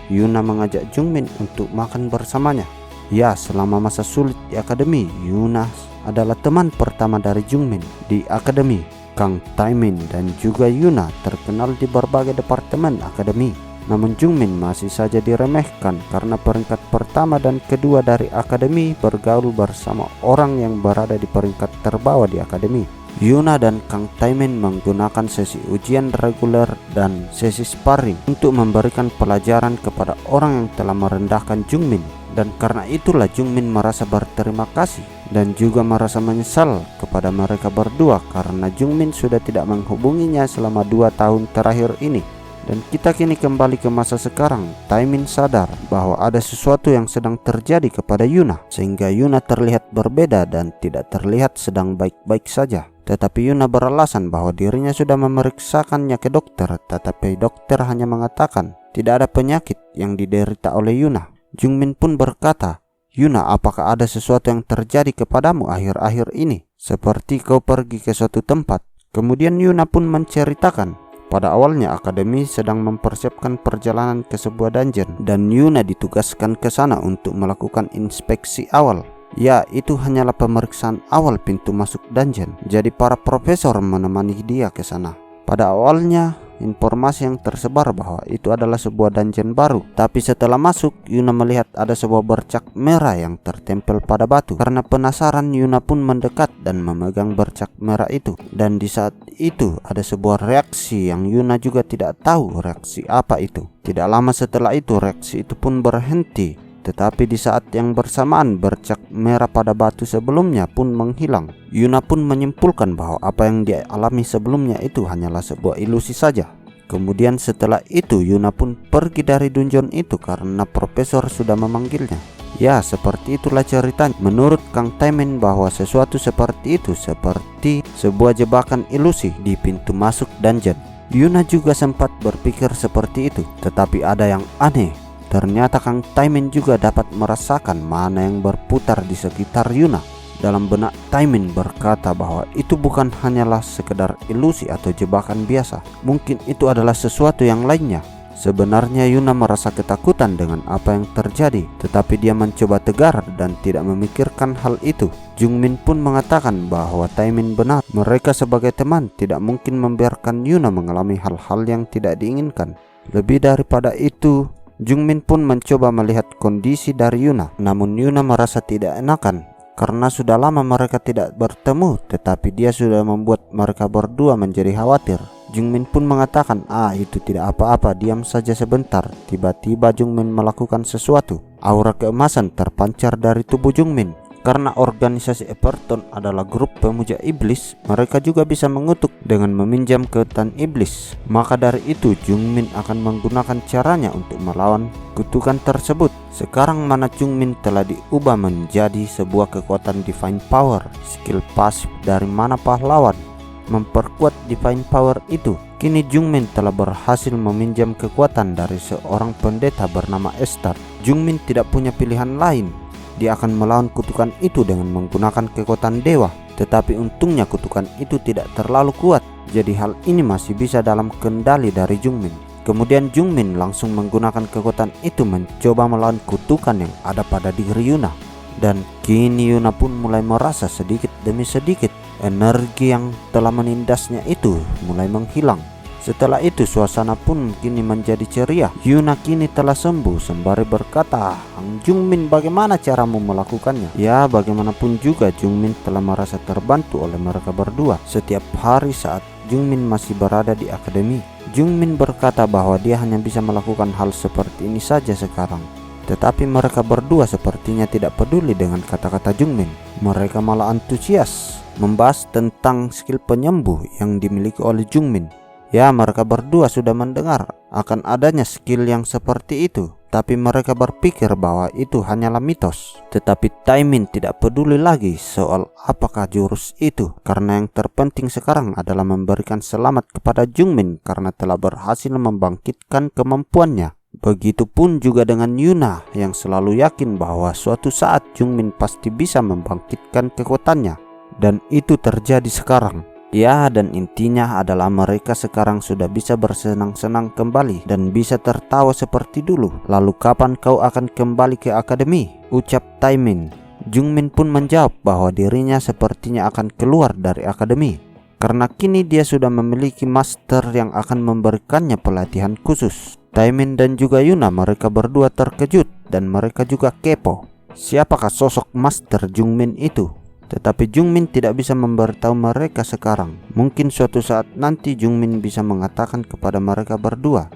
B: Yuna mengajak Jungmin untuk makan bersamanya. Ya, selama masa sulit di akademi, Yuna adalah teman pertama dari Jungmin di akademi. Kang Taemin dan juga Yuna terkenal di berbagai departemen akademi. Namun Jungmin masih saja diremehkan karena peringkat pertama dan kedua dari akademi bergaul bersama orang yang berada di peringkat terbawah di akademi. Yuna dan Kang Taemin menggunakan sesi ujian reguler dan sesi sparring untuk memberikan pelajaran kepada orang yang telah merendahkan Jungmin. Dan karena itulah Jungmin merasa berterima kasih dan juga merasa menyesal kepada mereka berdua karena Jungmin sudah tidak menghubunginya selama 2 tahun terakhir ini. Dan kita kini kembali ke masa sekarang. Taemin sadar bahwa ada sesuatu yang sedang terjadi kepada Yuna, sehingga Yuna terlihat berbeda dan tidak terlihat sedang baik-baik saja. Tetapi Yuna beralasan bahwa dirinya sudah memeriksakannya ke dokter, tetapi dokter hanya mengatakan tidak ada penyakit yang diderita oleh Yuna. Jungmin pun berkata, "Yuna, apakah ada sesuatu yang terjadi kepadamu akhir-akhir ini? Seperti kau pergi ke suatu tempat." Kemudian Yuna pun menceritakan, pada awalnya akademi sedang mempersiapkan perjalanan ke sebuah dungeon dan Yuna ditugaskan ke sana untuk melakukan inspeksi awal. Ya, itu hanyalah pemeriksaan awal pintu masuk dungeon. Jadi para profesor menemani dia ke sana. Pada awalnya informasi yang tersebar bahwa itu adalah sebuah dungeon baru. Tapi setelah masuk, Yuna melihat ada sebuah bercak merah yang tertempel pada batu. Karena penasaran, Yuna pun mendekat dan memegang bercak merah itu. Dan di saat itu ada sebuah reaksi yang Yuna juga tidak tahu reaksi apa itu. Tidak lama setelah itu reaksi itu pun berhenti. Tetapi di saat yang bersamaan bercak merah pada batu sebelumnya pun menghilang. Yuna pun menyimpulkan bahwa apa yang dia alami sebelumnya itu hanyalah sebuah ilusi saja. Kemudian setelah itu Yuna pun pergi dari dungeon itu karena profesor sudah memanggilnya. Ya, seperti itulah ceritanya. Menurut Kang Taimin bahwa sesuatu seperti itu seperti sebuah jebakan ilusi di pintu masuk dungeon. Yuna juga sempat berpikir seperti itu. Tetapi ada yang aneh. Ternyata Kang Taimin juga dapat merasakan mana yang berputar di sekitar Yuna. Dalam benak Taimin berkata bahwa itu bukan hanyalah sekedar ilusi atau jebakan biasa. Mungkin itu adalah sesuatu yang lainnya. Sebenarnya Yuna merasa ketakutan dengan apa yang terjadi, tetapi dia mencoba tegar dan tidak memikirkan hal itu. Jungmin pun mengatakan bahwa Taimin benar. Mereka sebagai teman tidak mungkin membiarkan Yuna mengalami hal-hal yang tidak diinginkan. Lebih daripada itu, Jungmin pun mencoba melihat kondisi dari Yuna. Namun Yuna merasa tidak enakan karena sudah lama mereka tidak bertemu, tetapi dia sudah membuat mereka berdua menjadi khawatir. Jungmin pun mengatakan, itu tidak apa-apa, diam saja sebentar. Tiba-tiba Jungmin melakukan sesuatu. Aura keemasan terpancar dari tubuh Jungmin. Karena organisasi Everton adalah grup pemuja iblis, mereka juga bisa mengutuk dengan meminjam kekuatan iblis. Maka dari itu Jungmin akan menggunakan caranya untuk melawan kutukan tersebut. Sekarang mana Jungmin telah diubah menjadi sebuah kekuatan Divine Power, skill pasif dari mana pahlawan. Memperkuat Divine Power itu, kini Jungmin telah berhasil meminjam kekuatan dari seorang pendeta bernama Esther. Jungmin tidak punya pilihan lain. Dia akan melawan kutukan itu dengan menggunakan kekuatan dewa. Tetapi untungnya kutukan itu tidak terlalu kuat, jadi hal ini masih bisa dalam kendali dari Jungmin. Kemudian Jungmin langsung menggunakan kekuatan itu mencoba melawan kutukan yang ada pada diri Yuna. Dan kini Yuna pun mulai merasa sedikit demi sedikit energi yang telah menindasnya itu mulai menghilang. Setelah itu suasana pun kini menjadi ceria. Yuna kini telah sembuh sembari berkata, Jungmin, bagaimana caramu melakukannya? Ya, bagaimanapun juga Jungmin telah merasa terbantu oleh mereka berdua. Setiap hari saat Jungmin masih berada di akademi, Jungmin berkata bahwa dia hanya bisa melakukan hal seperti ini saja sekarang. Tetapi mereka berdua sepertinya tidak peduli dengan kata-kata Jungmin. Mereka malah antusias membahas tentang skill penyembuh yang dimiliki oleh Jungmin. Ya, mereka berdua sudah mendengar akan adanya skill yang seperti itu, tapi mereka berpikir bahwa itu hanyalah mitos. Tetapi Taimin tidak peduli lagi soal apakah jurus itu, karena yang terpenting sekarang adalah memberikan selamat kepada Jungmin karena telah berhasil membangkitkan kemampuannya. Begitupun juga dengan Yuna yang selalu yakin bahwa suatu saat Jungmin pasti bisa membangkitkan kekuatannya, dan itu terjadi sekarang. Ya, dan intinya adalah mereka sekarang sudah bisa bersenang-senang kembali dan bisa tertawa seperti dulu. Lalu kapan kau akan kembali ke akademi? Ucap Taimin. Jungmin pun menjawab bahwa dirinya sepertinya akan keluar dari akademi karena kini dia sudah memiliki master yang akan memberikannya pelatihan khusus. Taimin dan juga Yuna, mereka berdua terkejut dan mereka juga kepo. Siapakah sosok master Jungmin itu? Tetapi Jungmin tidak bisa memberitahu mereka sekarang. Mungkin suatu saat nanti Jungmin bisa mengatakan kepada mereka berdua.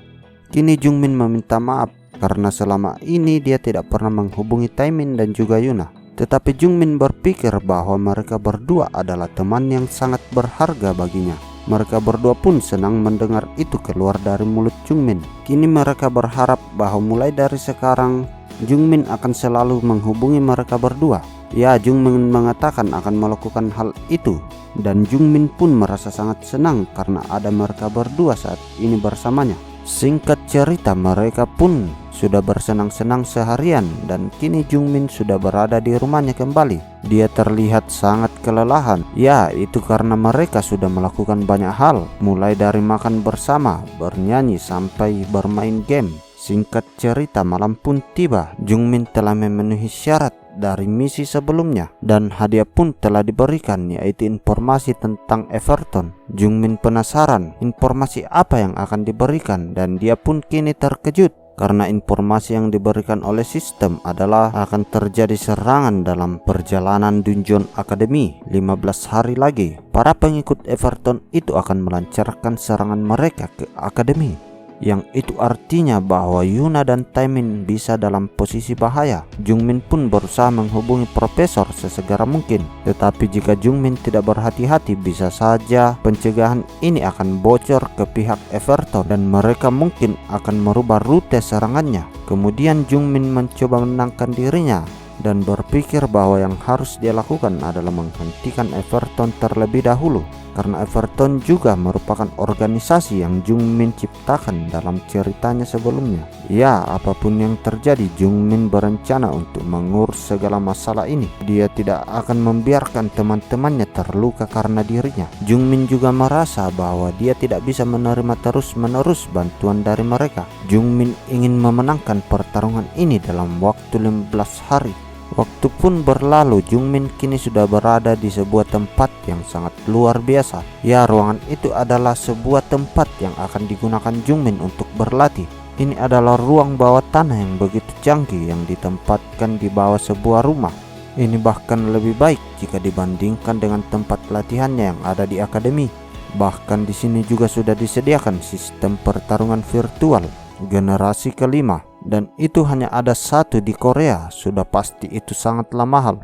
B: Kini Jungmin meminta maaf karena selama ini dia tidak pernah menghubungi Taimin dan juga Yuna. Tetapi Jungmin berpikir bahwa mereka berdua adalah teman yang sangat berharga baginya. Mereka berdua pun senang mendengar itu keluar dari mulut Jungmin. Kini mereka berharap bahwa mulai dari sekarang Jungmin akan selalu menghubungi mereka berdua. Ya, Jungmin mengatakan akan melakukan hal itu, dan Jungmin pun merasa sangat senang karena ada mereka berdua saat ini bersamanya. Singkat cerita, mereka pun sudah bersenang-senang seharian dan kini Jungmin sudah berada di rumahnya kembali. Dia terlihat sangat kelelahan. Ya, itu karena mereka sudah melakukan banyak hal, mulai dari makan bersama, bernyanyi sampai bermain game. Singkat cerita, malam pun tiba. Jungmin telah memenuhi syarat dari misi sebelumnya, dan hadiah pun telah diberikan, yaitu informasi tentang Everton. Jungmin penasaran informasi apa yang akan diberikan, dan dia pun kini terkejut karena informasi yang diberikan oleh sistem adalah akan terjadi serangan dalam perjalanan Dungeon Academy 15 hari lagi. Para pengikut Everton itu akan melancarkan serangan mereka ke Akademi, yang itu artinya bahwa Yuna dan Taemin bisa dalam posisi bahaya. Jungmin pun berusaha menghubungi profesor sesegera mungkin, tetapi jika Jungmin tidak berhati-hati, bisa saja pencegahan ini akan bocor ke pihak Everton dan mereka mungkin akan merubah rute serangannya. Kemudian Jungmin mencoba menenangkan dirinya dan berpikir bahwa yang harus dia lakukan adalah menghentikan Everton terlebih dahulu, karena Everton juga merupakan organisasi yang Jungmin ciptakan dalam ceritanya sebelumnya. Ya, apapun yang terjadi, Jungmin berencana untuk mengurus segala masalah ini. Dia tidak akan membiarkan teman-temannya terluka karena dirinya. Jungmin juga merasa bahwa dia tidak bisa menerima terus-menerus bantuan dari mereka. Jungmin ingin memenangkan pertarungan ini dalam waktu 15 hari. Waktu pun berlalu, Jungmin kini sudah berada di sebuah tempat yang sangat luar biasa. Ya, ruangan itu adalah sebuah tempat yang akan digunakan Jungmin untuk berlatih. Ini adalah ruang bawah tanah yang begitu canggih yang ditempatkan di bawah sebuah rumah. Ini bahkan lebih baik jika dibandingkan dengan tempat latihannya yang ada di akademi. Bahkan di sini juga sudah disediakan sistem pertarungan virtual generasi kelima, dan itu hanya ada satu di Korea. Sudah pasti itu sangatlah mahal.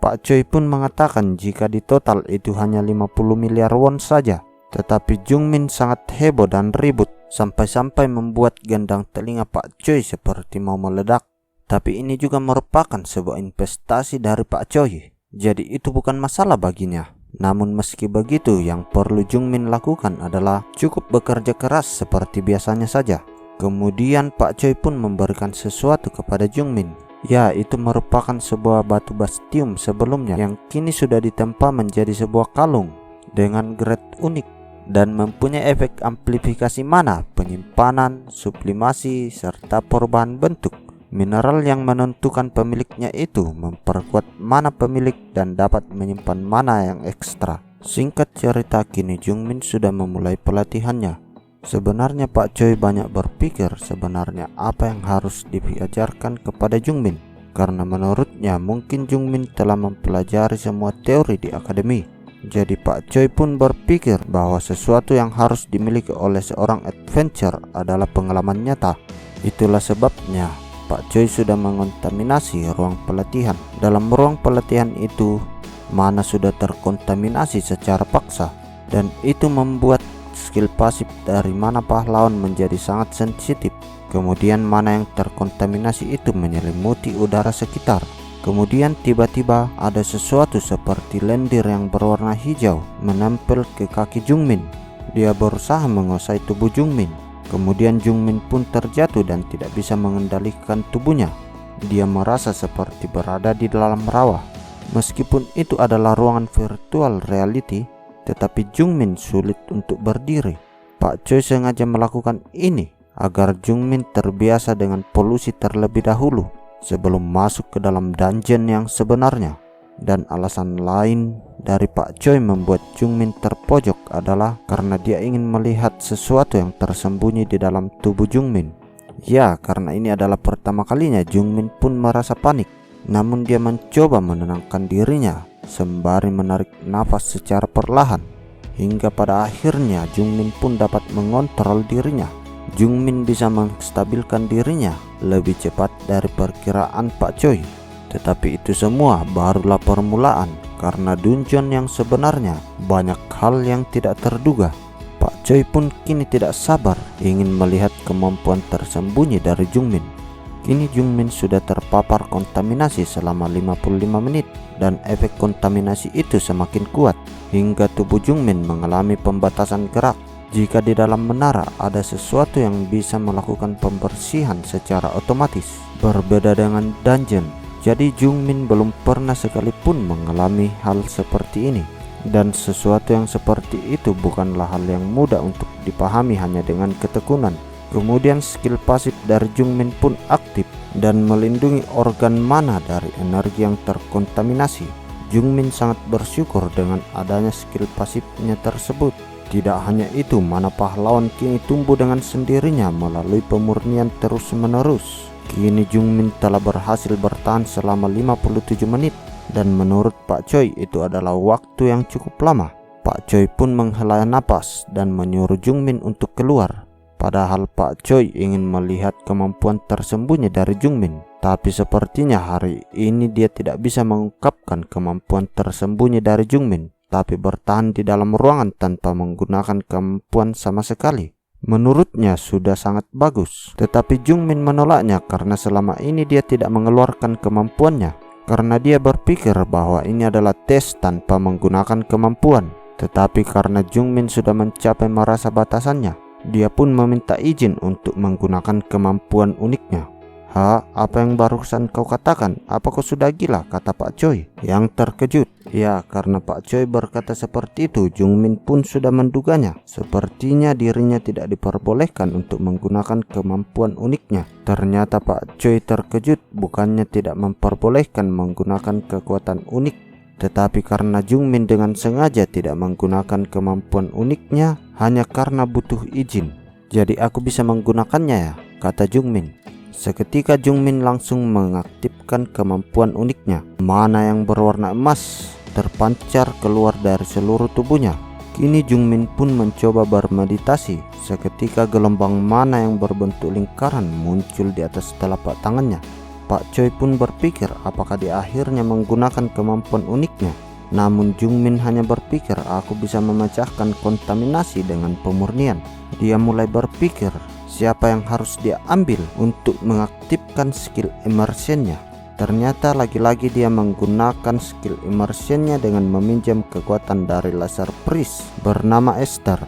B: Pak Choi pun mengatakan jika di total itu hanya 50 miliar won saja. Tetapi Jungmin sangat heboh dan ribut, sampai-sampai membuat gendang telinga Pak Choi seperti mau meledak. Tapi ini juga merupakan sebuah investasi dari Pak Choi, jadi itu bukan masalah baginya. Namun meski begitu, yang perlu Jungmin lakukan adalah cukup bekerja keras seperti biasanya saja. Kemudian Pak Choi pun memberikan sesuatu kepada Jungmin. Ya, itu merupakan sebuah batu bastium sebelumnya yang kini sudah ditempa menjadi sebuah kalung dengan grade unik dan mempunyai efek amplifikasi mana, penyimpanan, sublimasi, serta perubahan bentuk. Mineral yang menentukan pemiliknya itu memperkuat mana pemilik dan dapat menyimpan mana yang ekstra. Singkat cerita, kini Jungmin sudah memulai pelatihannya. Sebenarnya Pak Choi banyak berpikir sebenarnya apa yang harus diajarkan kepada Jungmin, karena menurutnya mungkin Jungmin telah mempelajari semua teori di akademi. Jadi Pak Choi pun berpikir bahwa sesuatu yang harus dimiliki oleh seorang adventure adalah pengalaman nyata. Itulah sebabnya Pak Choi sudah mengontaminasi ruang pelatihan. Dalam ruang pelatihan itu, mana sudah terkontaminasi secara paksa, dan itu membuat skill pasif dari mana pahlawan menjadi sangat sensitif. Kemudian mana yang terkontaminasi itu menyelimuti udara sekitar. Kemudian tiba-tiba ada sesuatu seperti lendir yang berwarna hijau menempel ke kaki Jungmin. Dia berusaha menguasai tubuh Jungmin. Kemudian Jungmin pun terjatuh dan tidak bisa mengendalikan tubuhnya. Dia merasa seperti berada di dalam rawa. Meskipun itu adalah ruangan virtual reality, tetapi Jungmin sulit untuk berdiri. Pak Choi sengaja melakukan ini agar Jungmin terbiasa dengan polusi terlebih dahulu sebelum masuk ke dalam dungeon yang sebenarnya. Dan alasan lain dari Pak Choi membuat Jungmin terpojok adalah karena dia ingin melihat sesuatu yang tersembunyi di dalam tubuh Jungmin. Ya, karena ini adalah pertama kalinya Jungmin pun merasa panik. Namun dia mencoba menenangkan dirinya sembari menarik nafas secara perlahan, hingga pada akhirnya Jungmin pun dapat mengontrol dirinya. Jungmin bisa menstabilkan dirinya lebih cepat dari perkiraan Pak Choi. Tetapi itu semua barulah permulaan, karena dungeon yang sebenarnya banyak hal yang tidak terduga. Pak Choi pun kini tidak sabar ingin melihat kemampuan tersembunyi dari Jungmin. Kini Jungmin sudah terpapar kontaminasi selama 55 menit dan efek kontaminasi itu semakin kuat hingga tubuh Jungmin mengalami pembatasan gerak. Jika di dalam menara ada sesuatu yang bisa melakukan pembersihan secara otomatis, berbeda dengan dungeon. Jadi Jungmin belum pernah sekalipun mengalami hal seperti ini. Dan sesuatu yang seperti itu bukanlah hal yang mudah untuk dipahami hanya dengan ketekunan. Kemudian skill pasif dari Jungmin pun aktif dan melindungi organ mana dari energi yang terkontaminasi. Jungmin sangat bersyukur dengan adanya skill pasifnya tersebut. Tidak hanya itu, mana pahlawan kini tumbuh dengan sendirinya melalui pemurnian terus-menerus. Kini Jungmin telah berhasil bertahan selama 57 menit dan menurut Pak Choi itu adalah waktu yang cukup lama. Pak Choi pun menghela napas dan menyuruh Jungmin untuk keluar. Padahal Pak Choi ingin melihat kemampuan tersembunyi dari Jungmin, tapi sepertinya hari ini dia tidak bisa mengungkapkan kemampuan tersembunyi dari Jungmin, tapi bertahan di dalam ruangan tanpa menggunakan kemampuan sama sekali. Menurutnya sudah sangat bagus, tetapi Jungmin menolaknya karena selama ini dia tidak mengeluarkan kemampuannya, karena dia berpikir bahwa ini adalah tes tanpa menggunakan kemampuan. Tetapi karena Jungmin sudah mencapai merasa batasannya, dia pun meminta izin untuk menggunakan kemampuan uniknya. Apa yang barusan kau katakan? Apa kau sudah gila? Kata Pak Choi yang terkejut. Ya, karena Pak Choi berkata seperti itu, Jungmin pun sudah menduganya. Sepertinya dirinya tidak diperbolehkan untuk menggunakan kemampuan uniknya. Ternyata Pak Choi terkejut, bukannya tidak memperbolehkan menggunakan kekuatan unik, tetapi karena Jungmin dengan sengaja tidak menggunakan kemampuan uniknya hanya karena butuh izin. Jadi aku bisa menggunakannya ya, kata Jungmin. Seketika Jungmin langsung mengaktifkan kemampuan uniknya. Mana yang berwarna emas terpancar keluar dari seluruh tubuhnya. Kini Jungmin pun mencoba bermeditasi. Seketika gelombang mana yang berbentuk lingkaran muncul di atas telapak tangannya. Pak Choi pun berpikir apakah dia akhirnya menggunakan kemampuan uniknya. Namun Jungmin hanya berpikir aku bisa memecahkan kontaminasi dengan pemurnian. Dia mulai berpikir siapa yang harus dia ambil untuk mengaktifkan skill immersionnya. Ternyata lagi-lagi dia menggunakan skill immersionnya dengan meminjam kekuatan dari laser priest bernama Esther.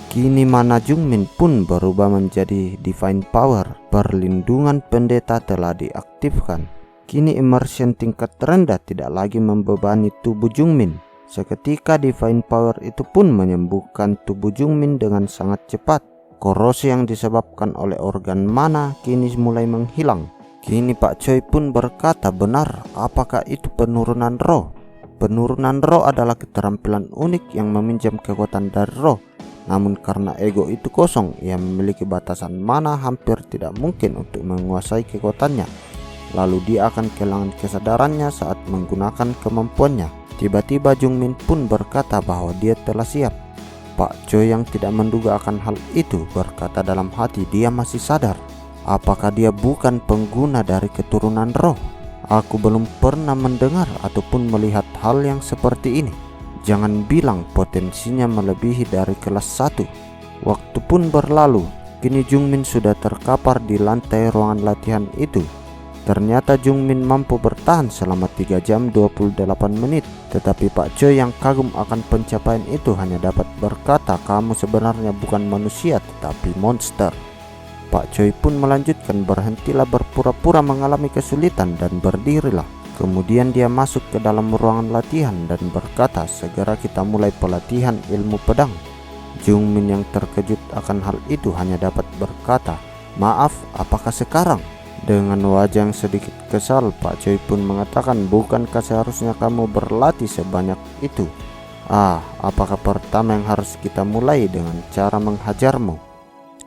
B: Kini mana Jungmin pun berubah menjadi divine power. Perlindungan pendeta telah diaktifkan. Kini immersion tingkat rendah tidak lagi membebani tubuh Jungmin. Seketika divine power itu pun menyembuhkan tubuh Jungmin dengan sangat cepat. Korosi yang disebabkan oleh organ mana kini mulai menghilang. Kini Pak Choi pun berkata, benar, apakah itu penurunan roh? Penurunan roh adalah keterampilan unik yang meminjam kekuatan dari roh. Namun karena ego itu kosong, ia memiliki batasan mana hampir tidak mungkin untuk menguasai kekuatannya. Lalu dia akan kehilangan kesadarannya saat menggunakan kemampuannya. Tiba-tiba Jungmin pun berkata bahwa dia telah siap. Pak Choi yang tidak menduga akan hal itu berkata dalam hati dia masih sadar. Apakah dia bukan pengguna dari keturunan roh? Aku belum pernah mendengar ataupun melihat hal yang seperti ini. Jangan bilang potensinya melebihi dari kelas 1. Waktu pun berlalu. Kini Jungmin sudah terkapar di lantai ruangan latihan itu. Ternyata Jungmin mampu bertahan selama 3 jam 28 menit. Tetapi Pak Choi yang kagum akan pencapaian itu hanya dapat berkata, kamu sebenarnya bukan manusia tetapi monster. Pak Choi pun melanjutkan, berhentilah berpura-pura mengalami kesulitan dan berdirilah. Kemudian dia masuk ke dalam ruangan latihan dan berkata, segera kita mulai pelatihan ilmu pedang. Jungmin yang terkejut akan hal itu hanya dapat berkata, maaf, apakah sekarang? Dengan wajah yang sedikit kesal, Pak Choi pun mengatakan, bukankah seharusnya kamu berlatih sebanyak itu? Apakah pertama yang harus kita mulai dengan cara menghajarmu?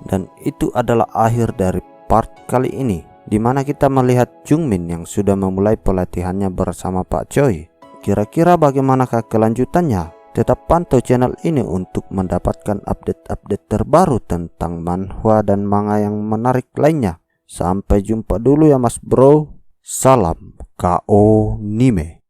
B: Dan itu adalah akhir dari part kali ini, di mana kita melihat Jungmin yang sudah memulai pelatihannya bersama Pak Choi. Kira-kira bagaimanakah kelanjutannya? Tetap pantau channel ini untuk mendapatkan update-update terbaru tentang manhwa dan manga yang menarik lainnya. Sampai jumpa dulu ya mas bro. Salam KO Nime.